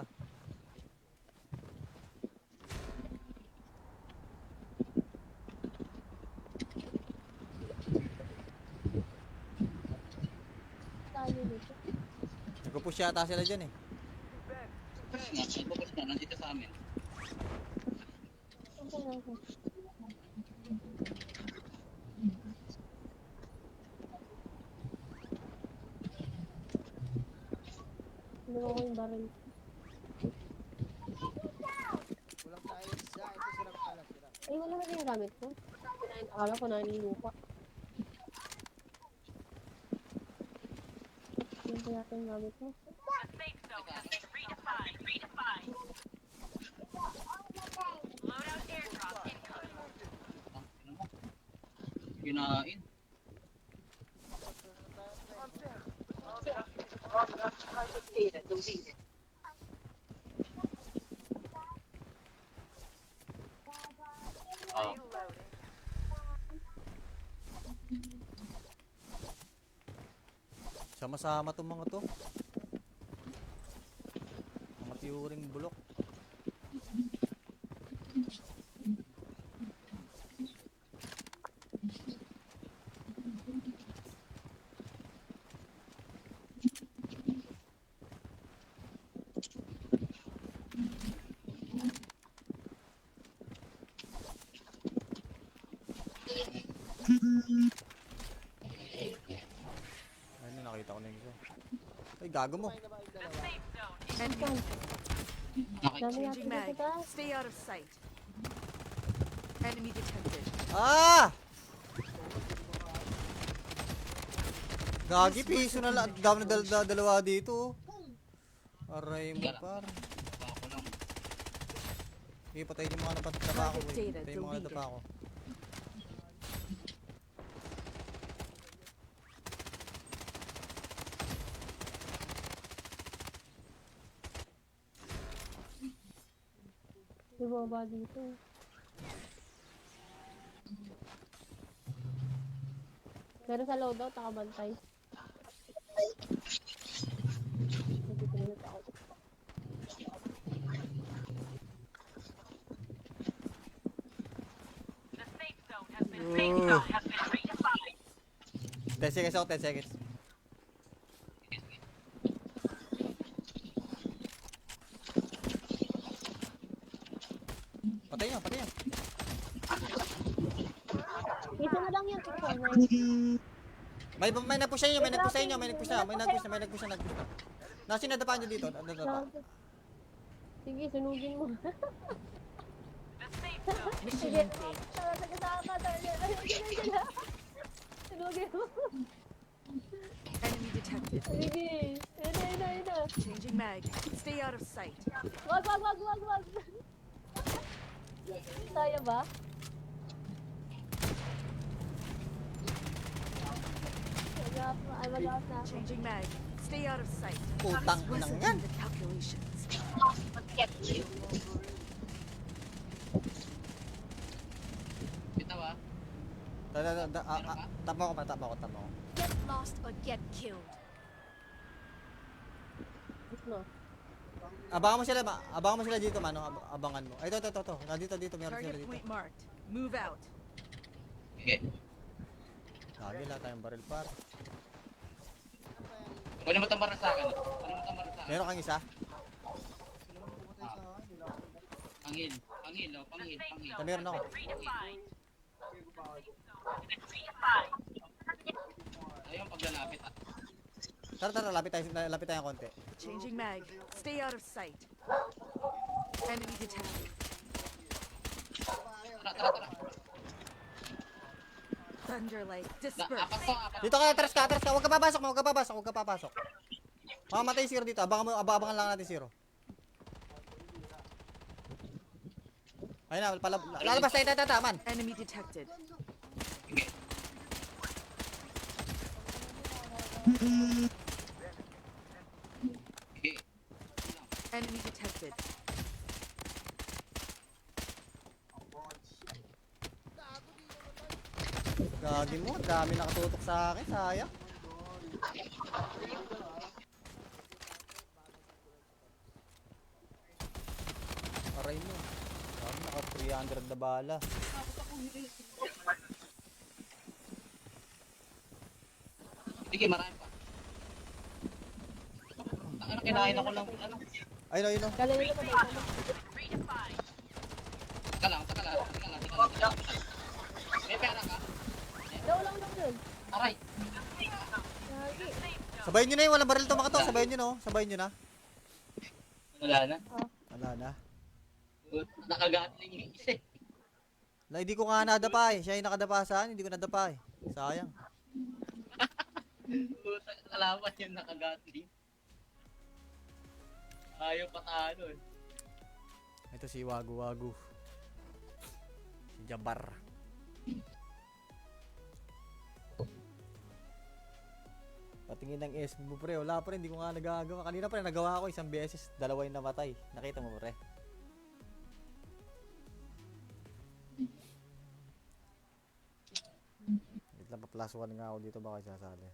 Tayo dito. Nag-push yata sila dyan eh. Push nga, nagpupush na, nandito sa amin. Hindi ko yung baril. Kulang tayo isa. Ito silang pala sila. Ay, wala ba yung gamit ko? Akala ko naninilupa. Yan pa yata yung gamit ko. Kinain. Oh. Sama-sama tong mga to. Mga tiyuring bulok. Ayun, nakita ko na yung isa. Ay, gago mo. Kumain na ba yung dalawa? Enemy Okay. Dami yata changing mag. dito ta. Stay out of sight. Enemy detected. Ah! Gagi, piso na lang. Dami na dalawa dito. Aray mo par. Ako lang. Sige, patay yung mga napadapa ko. Patay yung mga nadapa ko. May baba dito. Pero sa loadout, nakabantay. Nagtitingin ako. Uh. 10 seconds ako, 10 seconds. Patay nyo, patay nyo. Dito na lang yan. May nag-push sa inyo, may nag-push sa inyo, may nag-push na, may nag-push na. Nasi nadapa nyo dito, nadapa. Sige, sunugin mo. Mission Sige. failed. Kasama, sunugin mo. Enemy detected. Sige. Ina. Changing mag. Stay out of sight. Wag. Tayo ba? Mag-out na ako. Changing mag. Stay out of sight. Putang inang Listen yan. to the calculations. Bitaw ah. Tapa ko. Get lost or get killed. No. Abangan mo sila dito, mano. Abangan mo. Ay, ito. Dito, meron sila Target dito. point marked. Move out. Okay. Lagi lang tayong baril par. Kunin mo tambaran sa akin. Kunin mo tambaran sa akin. Meron kang isa? Pangil. Pangil. Meron ako. Ayun, paglalapit ah. Tara, lapit tayo konti. Changing mag. Stay out of sight. Enemy detected. Tara. Thunderlight. Apat Disperse. to, apat. Dito ka, atras ka. Huwag ka papasok. Mamamatay zero dito. Abangan lang natin zero. Ayun na, lalabas tayo, man. Enemy detected. Okay. Enemy detected. Gagi mo, dami nakatutok sa akin, sayang. Aray mo. Dami, naka 300 na bala. Sige, marami pa. kinain ako lang, ano. Ayun, ayun, oh. Galing nito ba? Saka lang, saka lang, saka lang, saka lang, saka lang. May pera ka? Daw lang yun. Aray. Lagi. Sabayin nyo na yun, walang baril to makato. Sabayin nyo na, oh. Sabayin nyo na. Wala na. Wala na. Nakagatling yung isa eh. Hindi ko nga nadapa eh. Siya yung nakadapa sa akin, hindi ko nadapa eh. Sayang. Kalaban yung nakagatling. Ayaw patalo eh. Ito si Wagu Wagu. Si Jabar. Patingin ng SB mo pre, wala pa rin, hindi ko nga nagagawa. Kanina pa rin nagawa ko isang beses, dalawa yung namatay. Nakita mo pre? Wait lang, pa-plus 1 nga ako dito, baka sasali.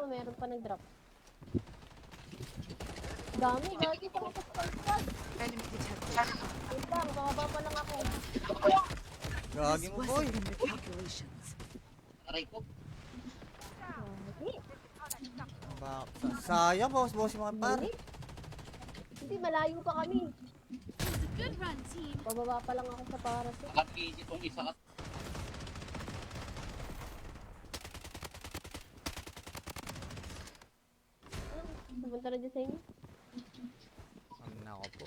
Oh, meron pa nag-drop. Dami, gagi pa ako sa pagpag. Enemy detected. Wait lang, bababa pa lang ako. Gagi This mo boy! wasn't in the calculations. Aray ko. Gagi. Sayang boss yung mga par. Gagi. Hindi, malayo pa kami. It was a good run, team. Bababa pa lang ako sa parasol. Nakapisi tong isa ka. Pumunta na dyan sa inyo. Ang nako po.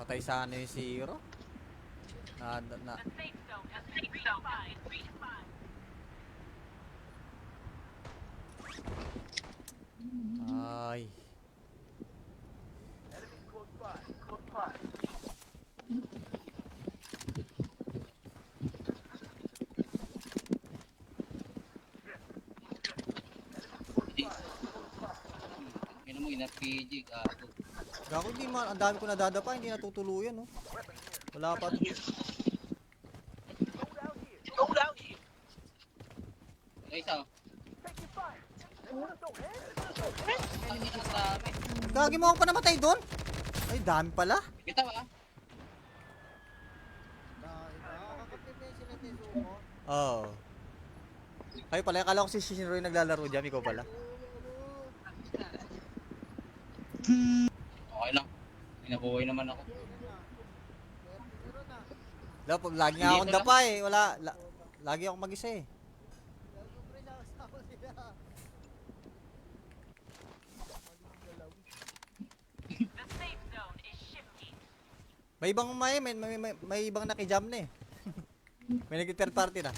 Patay sana yung si Hero. Na. Ay. Kaya mo ina-PG gago. Gago hindi man, ang dami ko nadadapa, hindi natutuluyan, no. Wala pa. Ay, isa. Enemy detected. Gagi mo ako pa namatay doon? Ay, dami pala. Kita ba? Nakakapit na yung sila Tezuko. Oo. Kayo pala, akala ko si Shinro yung naglalaro dyan, ikaw pala. Okay lang. Inabuhay naman ako. Lagi nga akong dapa eh, wala. Lagi akong mag-isa eh. May ibang may ibang nakijam na eh. May nag-third party na.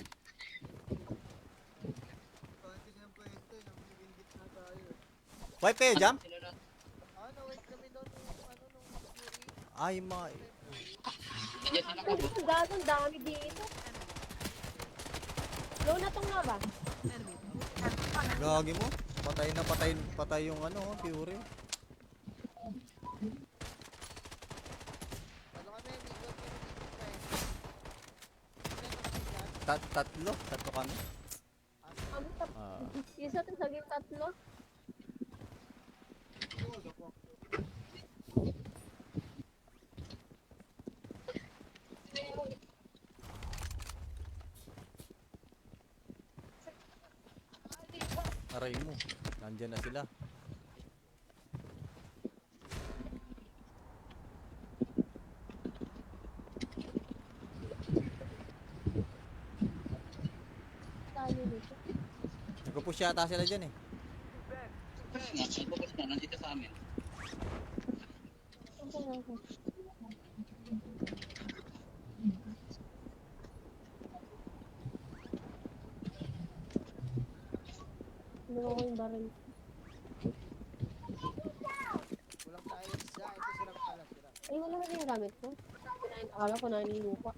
Wipe kayo jam? Sila na. Wait kami doon nung Fury. Ay, mga... Nandiyan sila ka. Ang dami dito. Low na tong lava. Enemy. Gagi mo. Patay yung ano, Fury. Ano kami, Nico, Tatlo kami. Isa to sa game tatlo. Aray mo. Nandyan na sila. Tayo dito. Nagpo-push yata sila dyan eh. Nagpapos na. Nandito sa amin. Saan lang ako? Ano ko yung baril? Walang tayo isa, ito silang pala sila. Ay, wala na yung gamit ko. Akala ko naninilupa.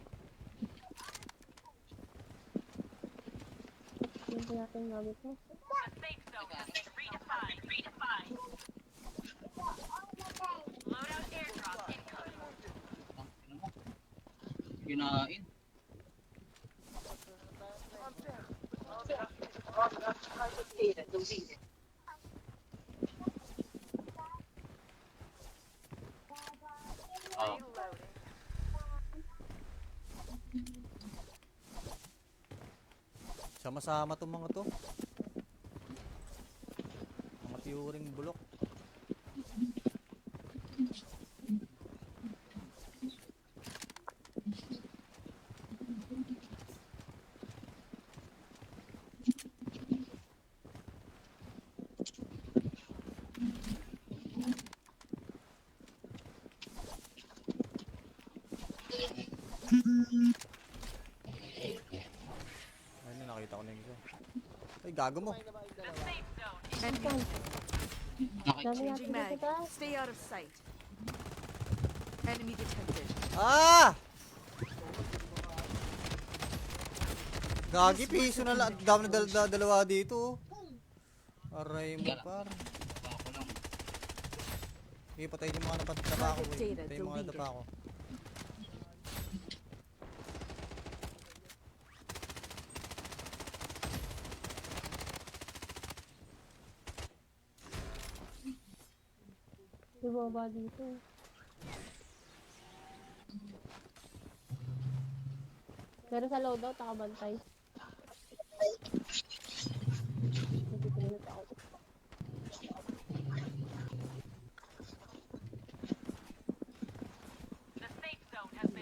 Yung kaya yung gamit mo. kinain. Oh. Sama-sama tong mga to. Mga tiyuring bulok. Ayun, nakita ko na yung isa. Ay, gago mo. Kumain na ba yung dalawa? Enemy Okay. Dami changing natin mag. dito ta. Stay out of sight. Enemy detected. Ah! Gagi, piso na lang. Dami na dalawa dito. Aray mo, par. Ako lang. Sige, patayin yung mga napatapa ko. Patayin yung mga natapa ko. May baba dito. Pero sa loadout, nakabantay. Nagtitingin ako.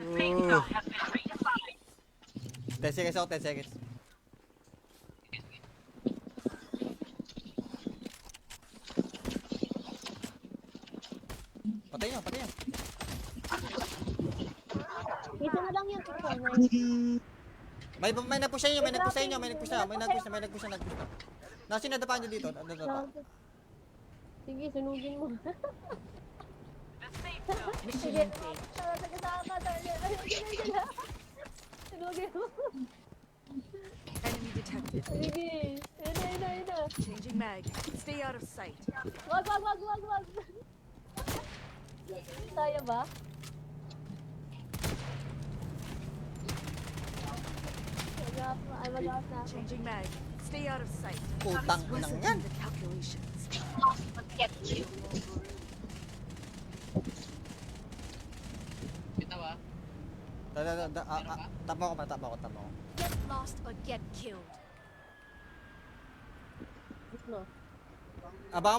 Uh. 10 seconds ako, 10 seconds. Patay na, patay na. Dito na lang yan. Ito, May nagpush sa inyo, may nagpush sa inyo, may nagpush na, may nagpush na. Nasi nadapa nyo dito, nadapa. Sige, sunugin mo. Mission Sige. engaged. Tara, kasama. Sunugin mo. Enemy detected. Sige. Ina. Changing mag. Stay out of sight. Wag. Tayo ba? Mag-out na ako. Changing mag. Stay out of sight. Putang Listen inang to yan. the calculations. Kita ba? Tap mo ko. Get lost or get killed. No. Abangan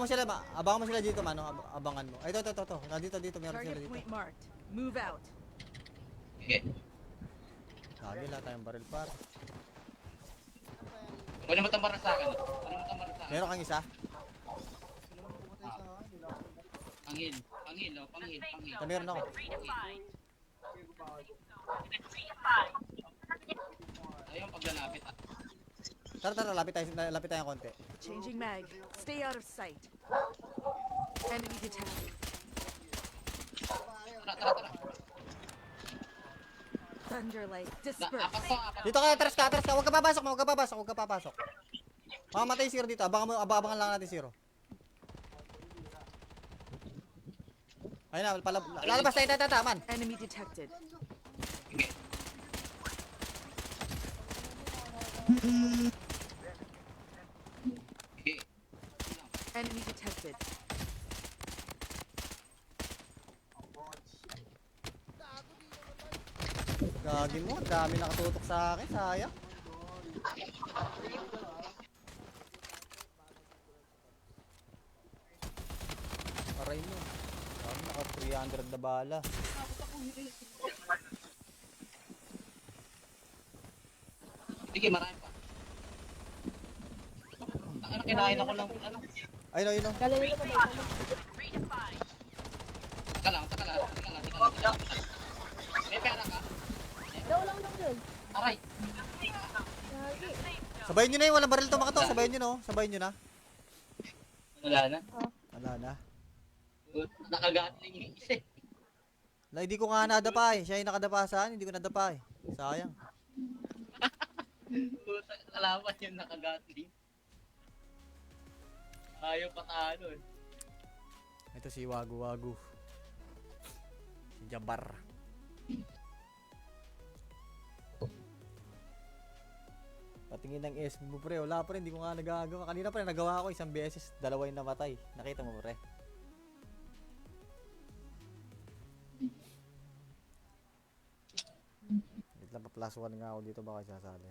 mo sila dito, mano. Abangan mo. Ay, ito. Dito, meron sila Target dito. point marked. Move out. Sige. Lagi lang tayong baril, par. Pwede mo tambaran sa akin. Meron kang isa? Pangil. Ito, meron ako. Ayun, paglalapit ah. Tara, lapit tayo konti. Changing mag. Stay out of sight. Enemy detected. Tara. Thunderlight. Apat Disperse. to. Dito ka, atras ka. Huwag ka papasok. Mamamatay zero dito. Abangan lang natin zero. Ayun na, lalabas tayo, man. Enemy detected. Sige. Enemy detected. Gagi mo, dami nakatutok sa akin, sayang. Aray mo. Dami naka 300 na bala. Sige, marami pa. Ano, kinain ako lang. Ano? Ayun. Galing ko ba? Taka lang. May pera ka? Daw yun. Aray. Gagi. Sabayin nyo na yun, walang baril to mga to. Sabayin nyo na. Wala na. Wala na. Nakagatling yung isa eh. Hindi ko nga nadapa eh. Siya yung nakadapa sa akin, hindi ko nadapa eh. Sayang. Kalaman yung nakagatling. Ayaw patalo eh. Ito si Wagu. Si Jabar. Patingin ng SB mo pre, wala pa rin, hindi ko nga nagagawa. Kanina pa rin nagawa ko isang beses, dalawa yung namatay. Nakita mo pre? Wait lang, pa-plus 1 nga ako dito, baka sasali.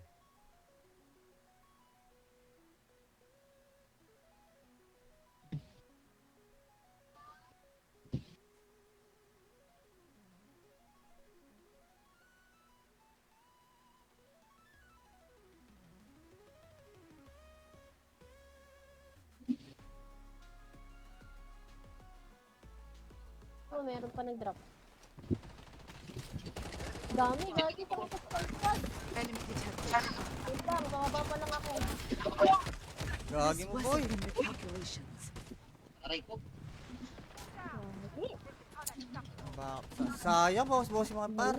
Oh, meron pa nag-drop. Dami, gagi pa ako sa squad. Enemy detected. Wait lang, bababa pa lang ako. Gagi mo boy! Wasn't in the calculations. Aray ko. Gagi. Sayang, boss yung mga par.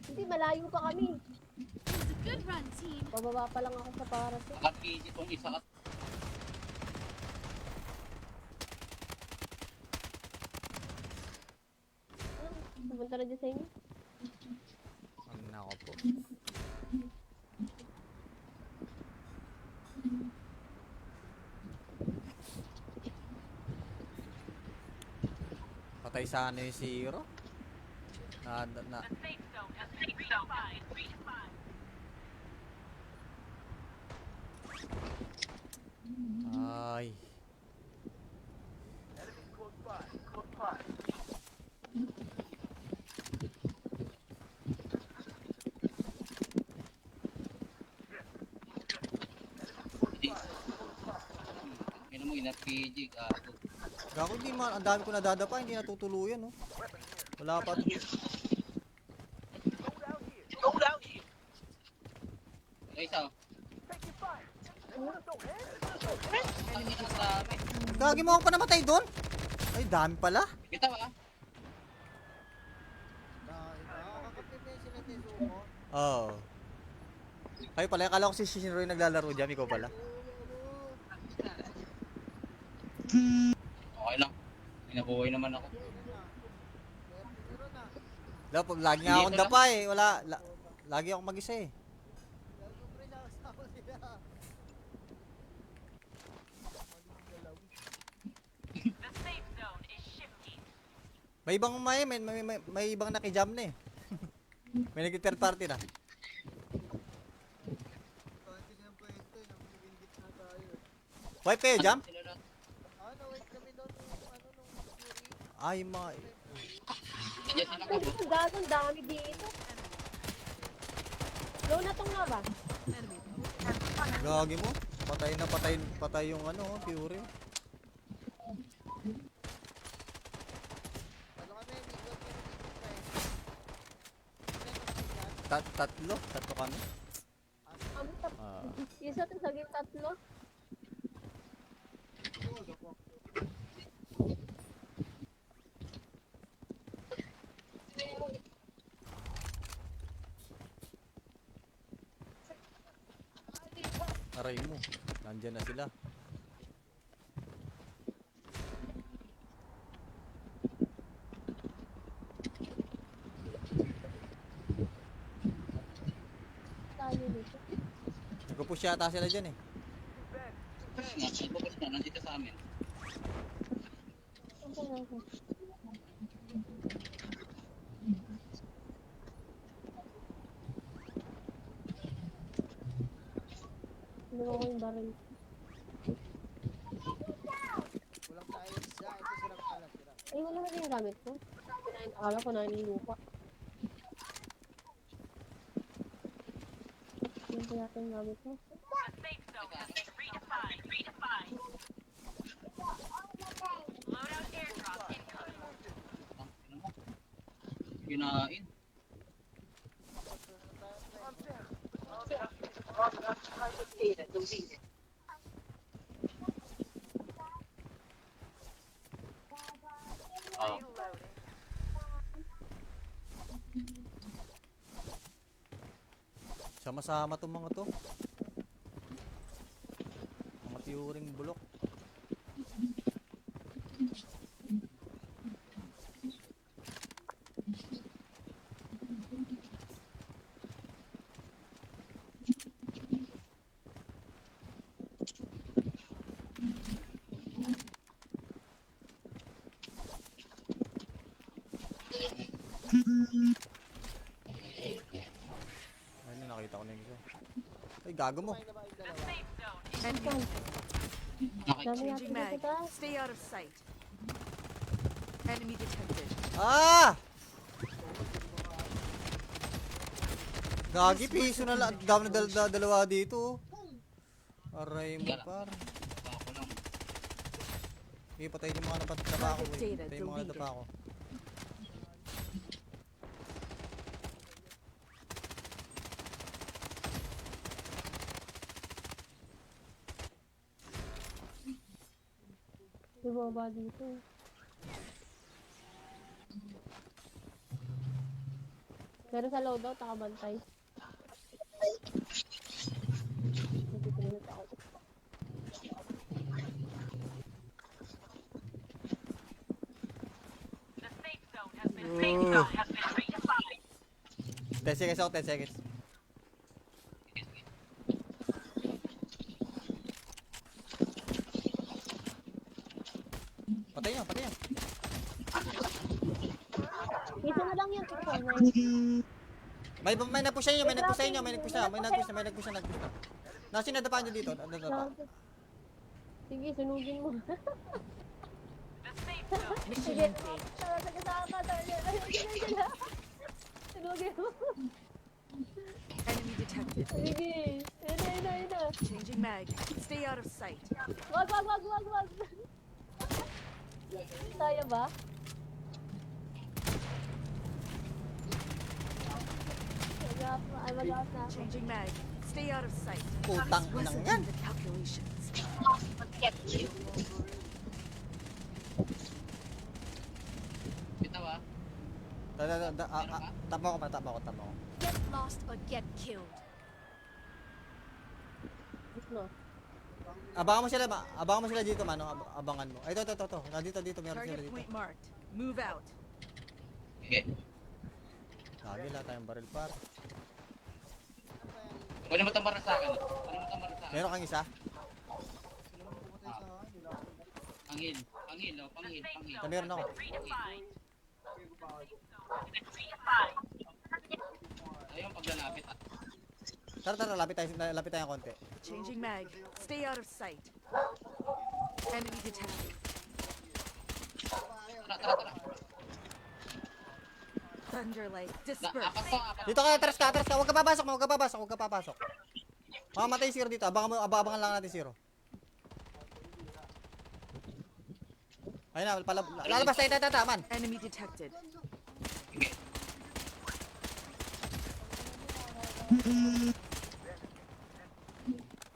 Hindi, malayo pa kami. It was a good run, team. Bababa pa lang ako sa parasite. Naka-PG tong isa at Pumunta na dyan sa inyo. Ano na ako po. Patay sana yung zero. Na. Ay. Kaya mo ina-PG gago. Gago hindi man, ang dami ko nadadapa, hindi natutuluyan, no. Wala pa. Ay, isa. Ang ina ang dami. Gagi mo ako pa namatay doon? Ay, dami pala. Kita ba? Nakakakapit na sila ni Zuko. Oo. Ay pala, akala ko si Shinro yung naglalaro dyan, ikaw pala. Okay lang. Inabuhay naman ako. Meron na. Lagi nga akong dapa eh, wala. Lagi akong mag-isa eh. Lalo pre nakasama sila. May ibang may ibang nakijam na eh. May nag-third party na. Konti ng pwento, namimingit na tayo. Wipe kayo jam? Sila na. Wait kami doon nung Fury. Ay, mga... Nandiyan sila ko. Ang gago, ang dami dito. Low na tong nga ba? Enemy. Gagi mo. Patay yung ano, Fury. Ano kami, hindi ko Tatlo kami. Ano tap? Ah. Isa to sa game tatlo. Aray mo. Nandyan na sila. Tayo dito. Nagpo-push yata sila dyan eh. Nga, nagpapos na. Nandito sa amin. Ano na ako? Ano ko yung baril? Walang tayo isa, ito silang pala sila. Ay, wala na yung gamit ko. Akala ko na yung lupa. Yun pa yata yung gamit mo. Ang ina mo. Kinain. Ah. Sama-sama tong mga to. Mga Furing bulok. Ayun na, nakita ko na yung isa. Ay, gago mo. Kumain na ba yung dalawa? Enemy Okay. Dami changing natin mag. dito tayo. Stay out of sight. Enemy detected. Ah! Gagi, piso na lang. Dami na dalawa dito. Aray mo, par. Ako lang. Hindi, patayin yung mga napadapa ko. Patayin yung mga nadapa ko. Bumaba dito. Pero sa loadout, nakabantay. Nagtitinit ako. Uh. 10 seconds ako, 10 seconds. Patay yan, patay yan. Dito na lang yan. Ito, May nagpush sa inyo, may nagpush sa inyo, may nagpush na, nagpush na. Nasi nadapa nyo dito, nadapa. Sige, sunugin mo. Mission Sige. engaged. Taga-taka. Sunugin mo. Enemy detected. Sige. Ina. Changing mag. Stay out of sight. Wag. Saya ba? Ay, mag-out na ako. Changing mag. Stay out of sight. Putang This inang wasn't yan. in the calculations. Bitaw ah. Tama ko. Get lost or get killed. No. Abangan mo sila dito, mano. Abangan mo. Ay, ito. Dito, meron sila Target dito. point marked. Move out. Sige. Lagi lang tayong baril, par. Wala mo tamara sa akin. Wala mo tamara sa akin. Meron kang isa? Sila mo pumatay sa akin. Nila ako. Pangil. Pangil. Meron ako. Ayun, paglalapit. Tara, lapit tayo konti. Changing mag. Stay out of sight. Enemy detected. Tara. Thunderlight Apat disperse. to, apat. Dito ka, atras ka. Huwag ka papasok. Mamamatay si Zero dito. Abangan lang natin si Zero. Ayun na, lalabas tayo, man. Enemy detected. Sige.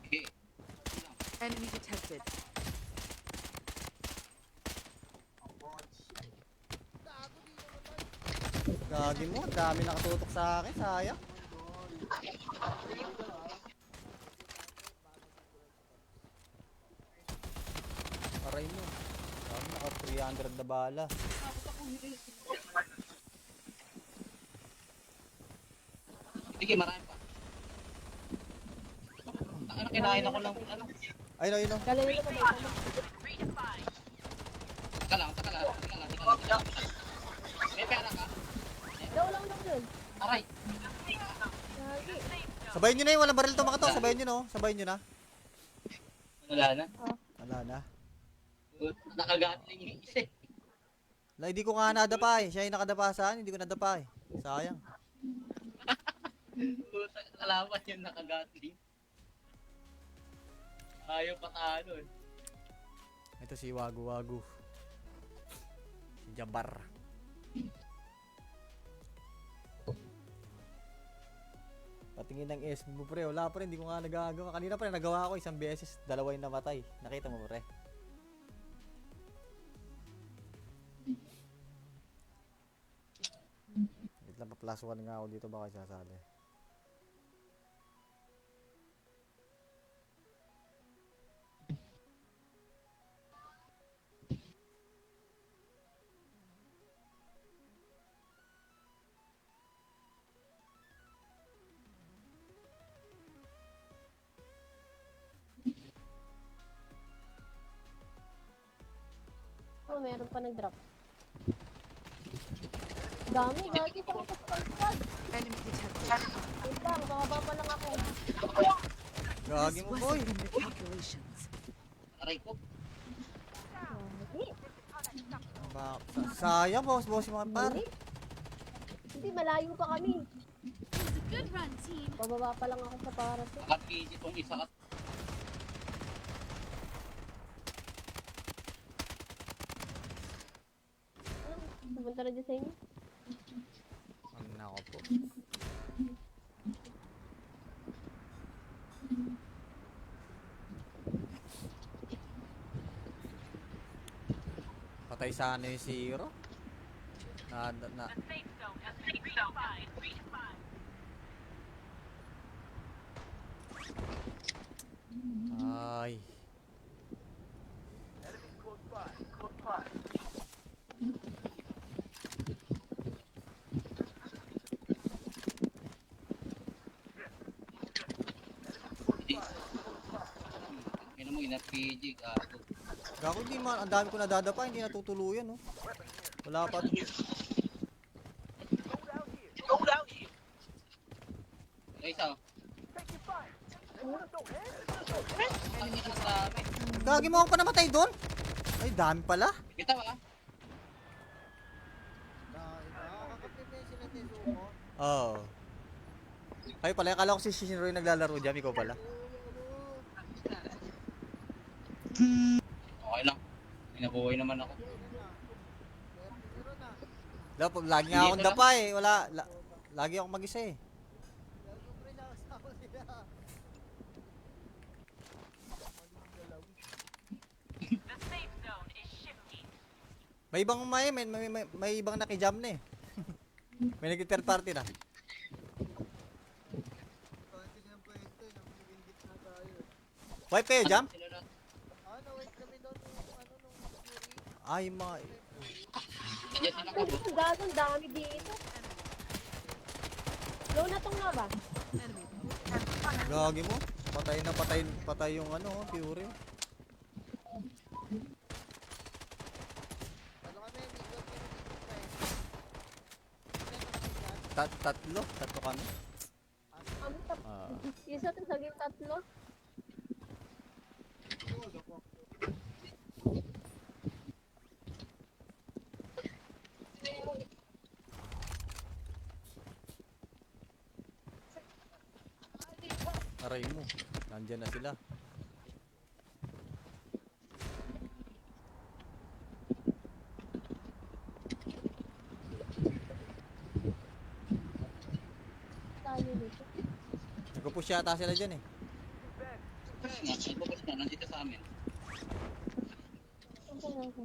Sige. Enemy detected. Gagi mo, dami nakatutok sa akin, sayang. Aray mo. Dami naka 300 na bala. Sige, marami pa. Ano, kinain ako lang. Ano? Ayun. Galing ito pa dito. Teka lang. May pera ka? Daw lang dun. Aray. Lagi. Sabayin nyo na yun, walang baril to makato. Sabayin nyo na. Wala na. Wala na. Nakagatling yung isa. Hindi ko nga nadapa eh. Siya yung nakadapa sa akin, hindi ko nadapa eh. Sayang. Kalaban yung nakagatling. Ayaw patalo eh. Ito si Wagu. Si Jabar. Patingin ng S mo pre, wala pa rin, hindi ko nga nagagawa. Kanina pa rin nagawa ko isang beses, dalawa yung namatay. Nakita mo pre? Wait lang, pa plus 1 nga ako dito, baka sasali. Oh, meron pa nag-drop. Dami, gagi pa ako sa squad. Enemy detected. Wait lang, bababa pa lang ako. Gagi mo, boy. Wasn't in the calculations. Aray ko. Gagi. Sayang, boss yung mga par. Mali. Hindi, malayo pa kami. It was a good run, team. Bababa pa lang ako sa parasite. Naka-PG tong isa at Pupunta na dyan sa inyo. Ano na ako po. Patay sana yung zero. Na. Ay. Kaya mo ina-PG gago. Gago hindi man, ang dami ko nadadapa, hindi natutuluyan, no. Wala pa. Ay, isa. Ang ina sa dami. Gagi mo ako pa namatay doon? Ay, dami pala. Kita ba? Nakakapit na yung sila ni Zuko. Oo. Ay pala, akala ko si Shinroy naglalaro dyan, ikaw pala. Okay lang. Inabuhay naman ako. Dapat, lagi nga akong dapa eh. Lagi akong mag-isa eh. May ibang may ibang nakijam na eh. May nag-third party na. Wipe kayo jam? Sila lahat. Wait kami doon nung Fury. Ay, mga... Nandiyan sila ko. Ay, gagong dami dito. Low na tong nga ba? Enemy. Gagi mo. Patay yung ano, Fury. Ano kami, Miguel, kami dito pa eh. Tatlo kami. Ano tap? Ah. Isa to sa game tatlo. Aray mo. Nandyan na sila. Tayo dito. Nagpo-push yata sila dyan eh. Nga, nagpapos na. Nandito sa amin. Saan pa ako?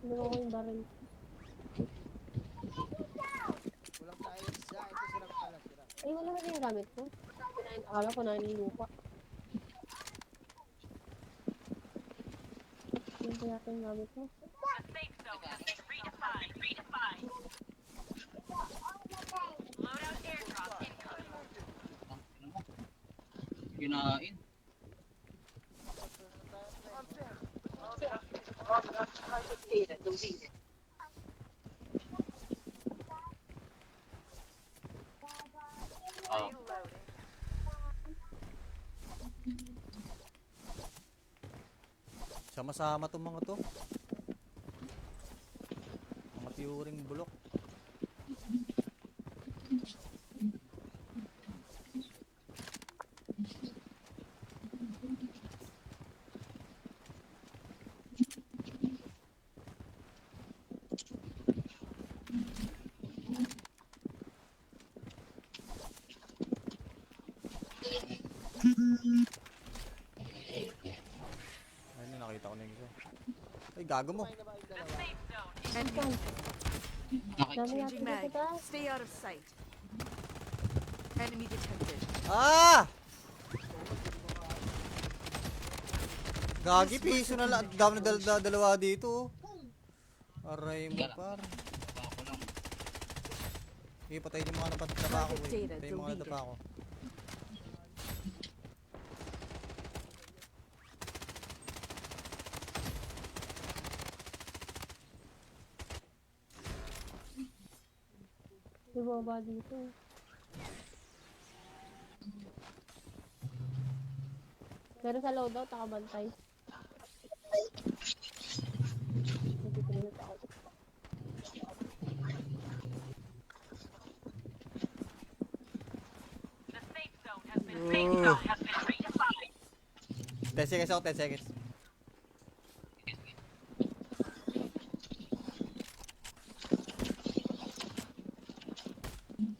Ano ko yung baril? Walang tayo sa ito silang pala sila. Ay, wala na yung gamit ko. Akala ko na yung lupa. Yung kaya ito yung gamit ko. Kinain. Ah. Sama-sama tong mga to. Mga tiuring bulok. Ayun, nakita ko na yung isa. Ay, gago mo. Kumain na ba yung dalawa? Enemy. Okay. Dami Changing natin mag. dito ta. Stay out of sight. Enemy detected. Ah! Gagi, piso na lang. Dami na dalawa dito. Aray mo par. Ako lang. Okay, patayin yung mga napatapa ko. Target data Patayin yung mga deleted. natapa ko. Bumaba dito. Pero sa loadout, nakabantay. Nagtitrinet ako. Uh. 10 seconds ako, 10 seconds.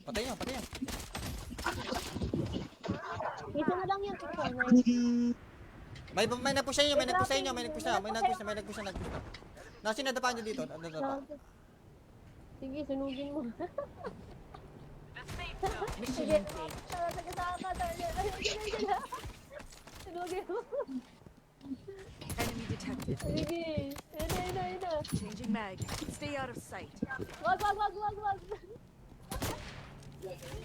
Patay nyo, patay nyo. Isa na lang yan, ito. May nag-push sa inyo, may nag-push sa inyo, may nag-push na, nag-push na. Nasi nadapaan nyo dito, nadapa. Sige, sunugin mo. Mission Sige. engaged. Sagasama, sunugin mo. Enemy detected. Sige. Ina. Changing mag. Stay out of sight. Wag.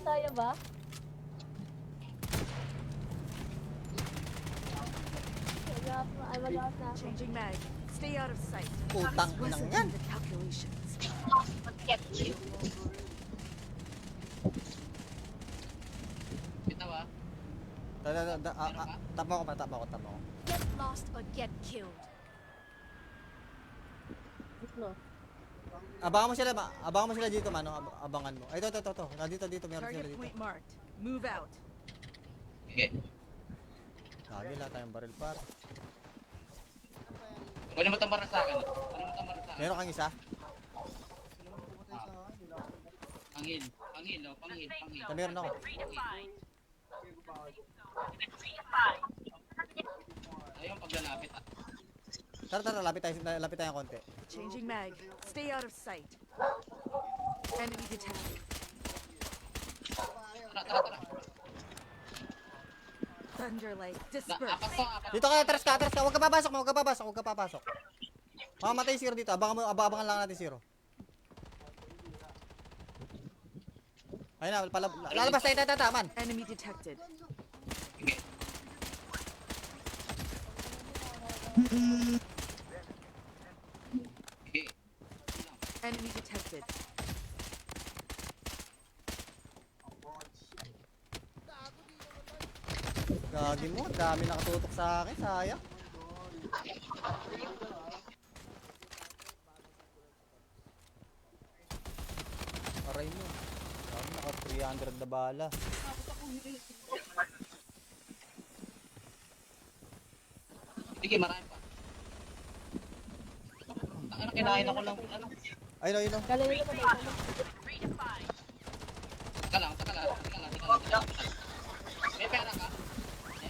Kaya ba? Mag-up na. Changing mag. Stay out of sight. Putang This inang wasn't yan. in the calculations. Bitaw ah. Tama ko. Get lost or get killed. No. Abangan mo sila dito, mano. Abangan mo. Ay, ito. Dito, meron sila Target dito. point marked. Move out. Sige. Lagi lang tayong baril par. Wala mo tambara sa akin. Meron kang isa? Pangil. Pangil. Ito meron ako. Ayun, paglalapit ah. Tara, lapit tayo konti. Changing mag. Stay out of sight. Enemy detected. Tara. Thunderlight. Apat Disperse. to, apat. Dito ka, atras ka. Huwag ka papasok. Mamamatay si Zero dito. Abangan lang natin si Zero. Ayun na, lalabas tayo, man. Enemy detected. Sige. Sige. Enemy detected. Gagi mo, dami nakatutok sa akin, sayang. Aray mo. Dami, naka 300 na bala. Sige, marami pa. Ano, kinain ako lang. Ano? Ayun o. Galing ko ba? Taka lang. May pera ka?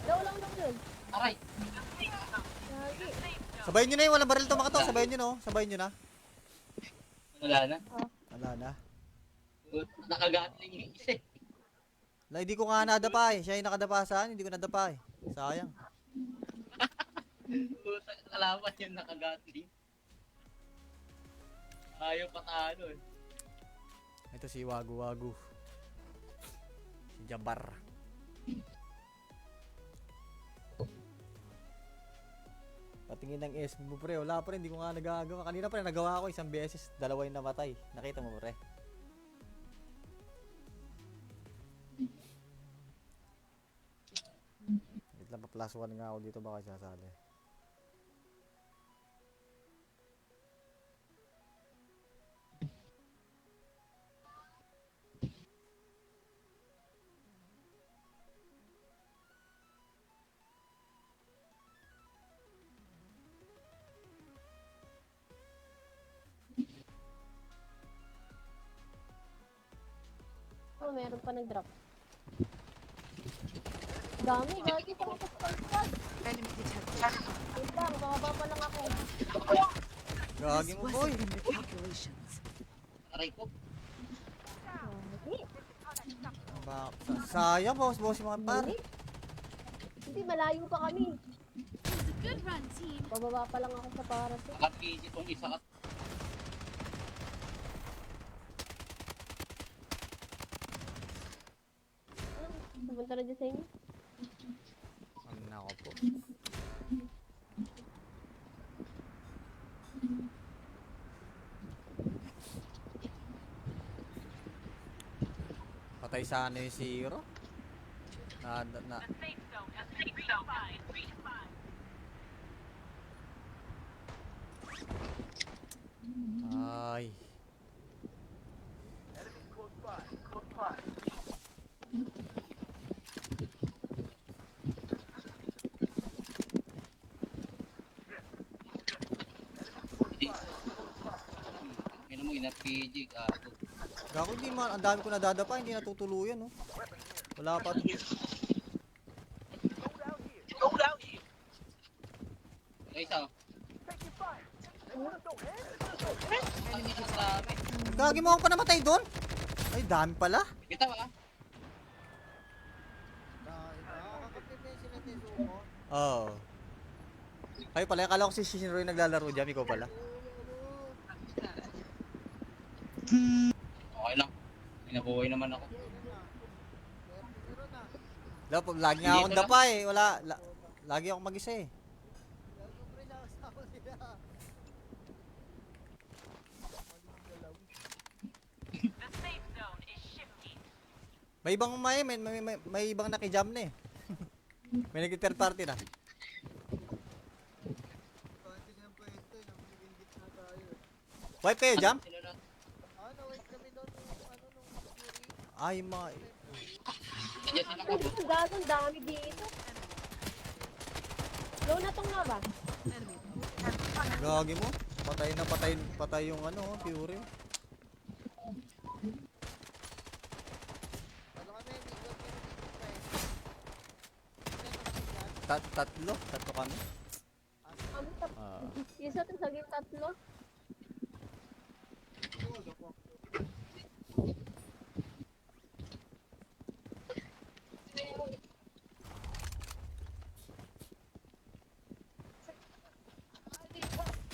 Daw lang yun. Aray. Lagi. Sabayin nyo na yun, walang baril to mga to. Sabayin nyo na. Wala na. Wala na. Nakagatling yung isa eh. Hindi ko nga nadapa eh. Siya yung nakadapa sa akin, hindi ko nadapa eh. Sayang. Kalaban yung nakagatling. Ayaw patalo eh. Ito si Wagu. Si Jabar. Patingin ng SB mo pre, wala pa rin, hindi ko nga nagagawa. Kanina pa rin nagawa ko isang beses, dalawa yung namatay. Nakita mo pre? Wait lang, pa +1 nga ako dito, baka sasali. Oh, meron pa nag-drop. Dami, gagi sa squad. Enemy detected. Wait lang, bababa pa lang ako. Gagi This mo boy! wasn't in the calculations. Aray ko. Gagi. Sayang boss yung mga par. Hindi, malayo pa kami. It was a good run, team. Bababa pa lang ako sa parasite. Nakapisi tong isa at Pupunta na dyan sa inyo. Ano na ako po. Patay sana yung zero. Na. Ay. Yan mo, ina-PG, gago. Gago, hindi man. Ang dami ko nadadapa. Hindi natutuluyan, oh. Wala pa. Ay, isa. Enemy kita. Gagi mo ako pa namatay doon. Ay, dami pala. Kita ba? Nakakapit na yung sila ni Zuko. Oo. Ay pala, akala ko si Shinro yung naglalaro dyan. Ikaw pala. Okay lang. Pinabuhay naman ako. Lagi nga akong dapa eh. Lagi akong mag-isa eh. May ibang may ibang nakijam na eh. May nag-third party na. Wipe kayo jam? Sila na. Wait kami doon nung Fury. Ay, mga... Nandiyan sila ka. Ang gago, ang dami dito. Low na tong nga ba? Enemy. Gagi mo. Patay yung ano, Fury. Ano kami, hindi ko pinag-iipay. Tatlo kami. Kami tap. Ah. Isa to sa game tatlo.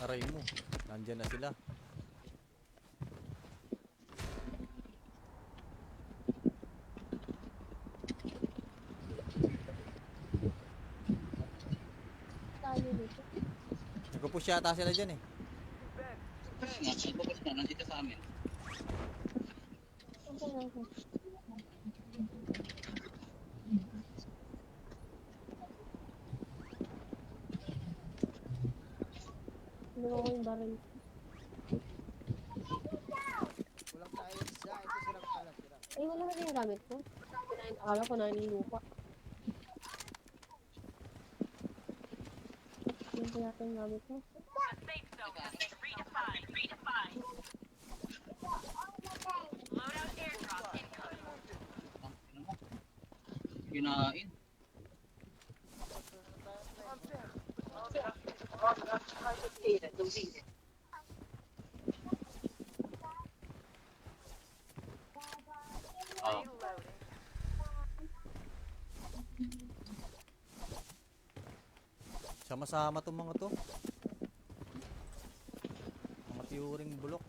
Aray mo. Nandyan na sila. Tayo dito. Nagpo-push yata sila dyan eh. Nagpapos na, nandito sa amin. Ang pangalan. Ano ko yung baril? Kulang tayo isa, ito silang pala sila. Ay, wala na yung gamit ko. Akala ko na yung lupa. Yan pa yata yung gamit ko. Kinain. Ah. Sama-sama tong mga to. Mga tiuring bulok.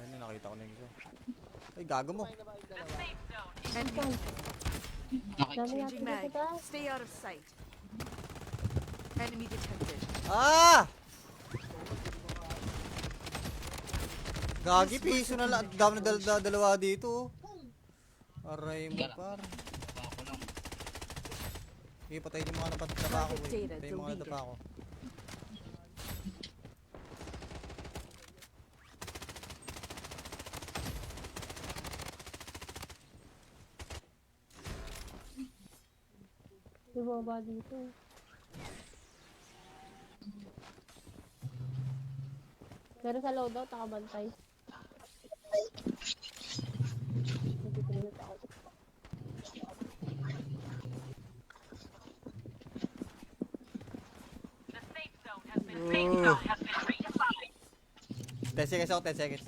Ayun, nakita ko na yung isa. Ay, gago mo. Kumain na ba yung dalawa? Enemy. Okay. Dami Changing natin mag. dito. Stay out of sight. Enemy detected. Ah! Gagi, piso na lang. Dami na dalawa dito. Aray mo par. Ako lang. Sige, patayin yung mga napadapa ko. Patayin yung mga nadapa ko. Bumaba dito. Pero sa loadout, nakabantay. Nagtitinit ako. Uh. 10 seconds ako, 10 seconds.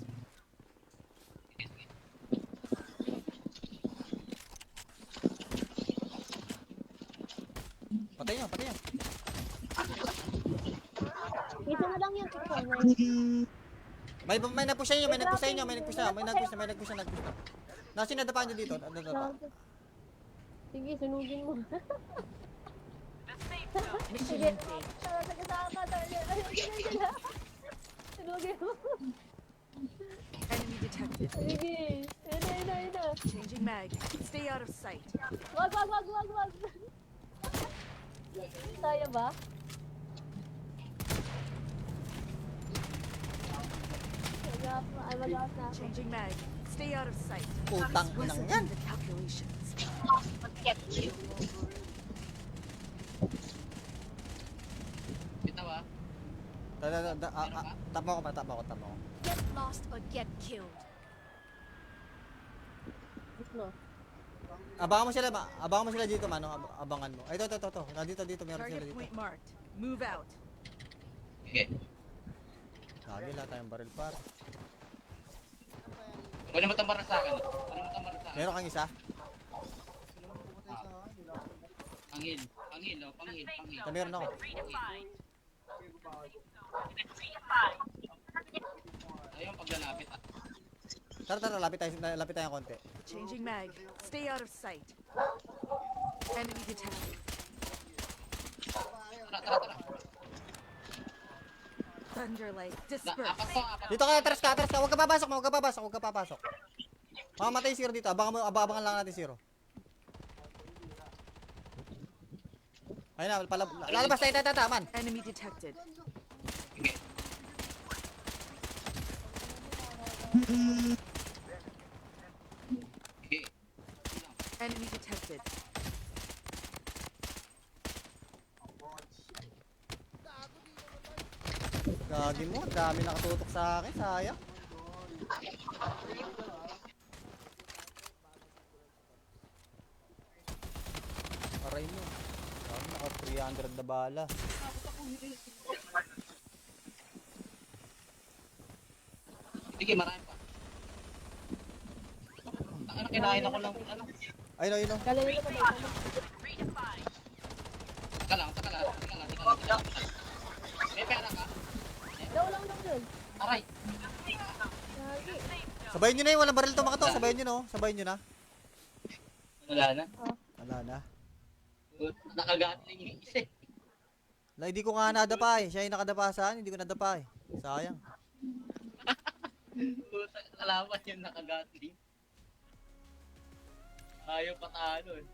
Patay niya, patay niya. May nagpush sa inyo, may nagpush sa inyo, may nagpush na. Nasi nadapaan nyo dito, nadapa. Sige, sunugin mo. Mission Sige. engaged. Taga-taka, sunugin mo. Enemy detected. Sige. Ina. Changing mag. Stay out of sight. Wag. Kaya ba? Mag-up na ako. Changing mag. Stay out of sight. Putang inang Listen yan. to the calculations. Bitaw ah. Tama ko. Get lost or get killed. No. Abangan mo sila dito, mano. Abangan mo. Ay, ito. Dito, meron sila Target dito. point marked. Move out. Sige. Lagi lang tayong baril par. Wala mo tambaran sa akin. Meron kang isa? Pangil. Pangil. Meron ako. Ayun, paglalapit ah. Tara, lapit tayo konti. Changing mag. Stay out of sight. Enemy detected. Tara. Thunderlight. Apat Disperse. to. Dito ka, atras ka. Huwag ka papasok. Mamamatay zero dito. Abangan lang natin zero. Ayun na, lalabas tayo, man. Enemy detected. Sige. Sige. Enemy detected. Gagi mo, dami nakatutok sa akin, sayang. Aray mo. Dami, naka 300 na bala. Sige, marami pa. Ano, kinain ako lang. Ano? Ayun. Galing ito ba? Teka lang. May pera ka? Daw lang yun. Aray. Lagi. Sabayin nyo na yun, walang baril to makato. Sabayin nyo na. Wala na. Wala na. Nakagatling yung isa eh. Hindi ko nga nadapa eh. Siya yung nakadapa sa akin, hindi ko nadapa eh. Sayang. Kalaban yung nakagatling. Ayaw patalo eh.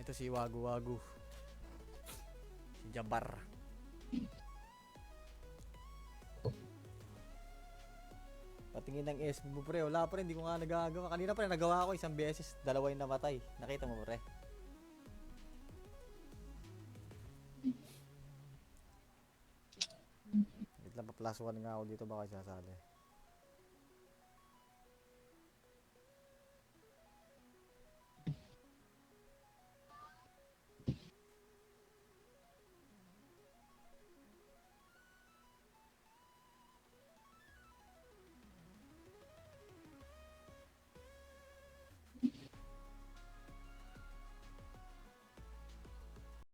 Ito si Wagu. Si Jabar. Patingin ng SB mo pre, wala pa rin, hindi ko nga nagagawa. Kanina pa rin nagawa ko isang beses, dalawa yung namatay. Nakita mo pre? Wait lang, pa+1 nga ako dito baka sasali.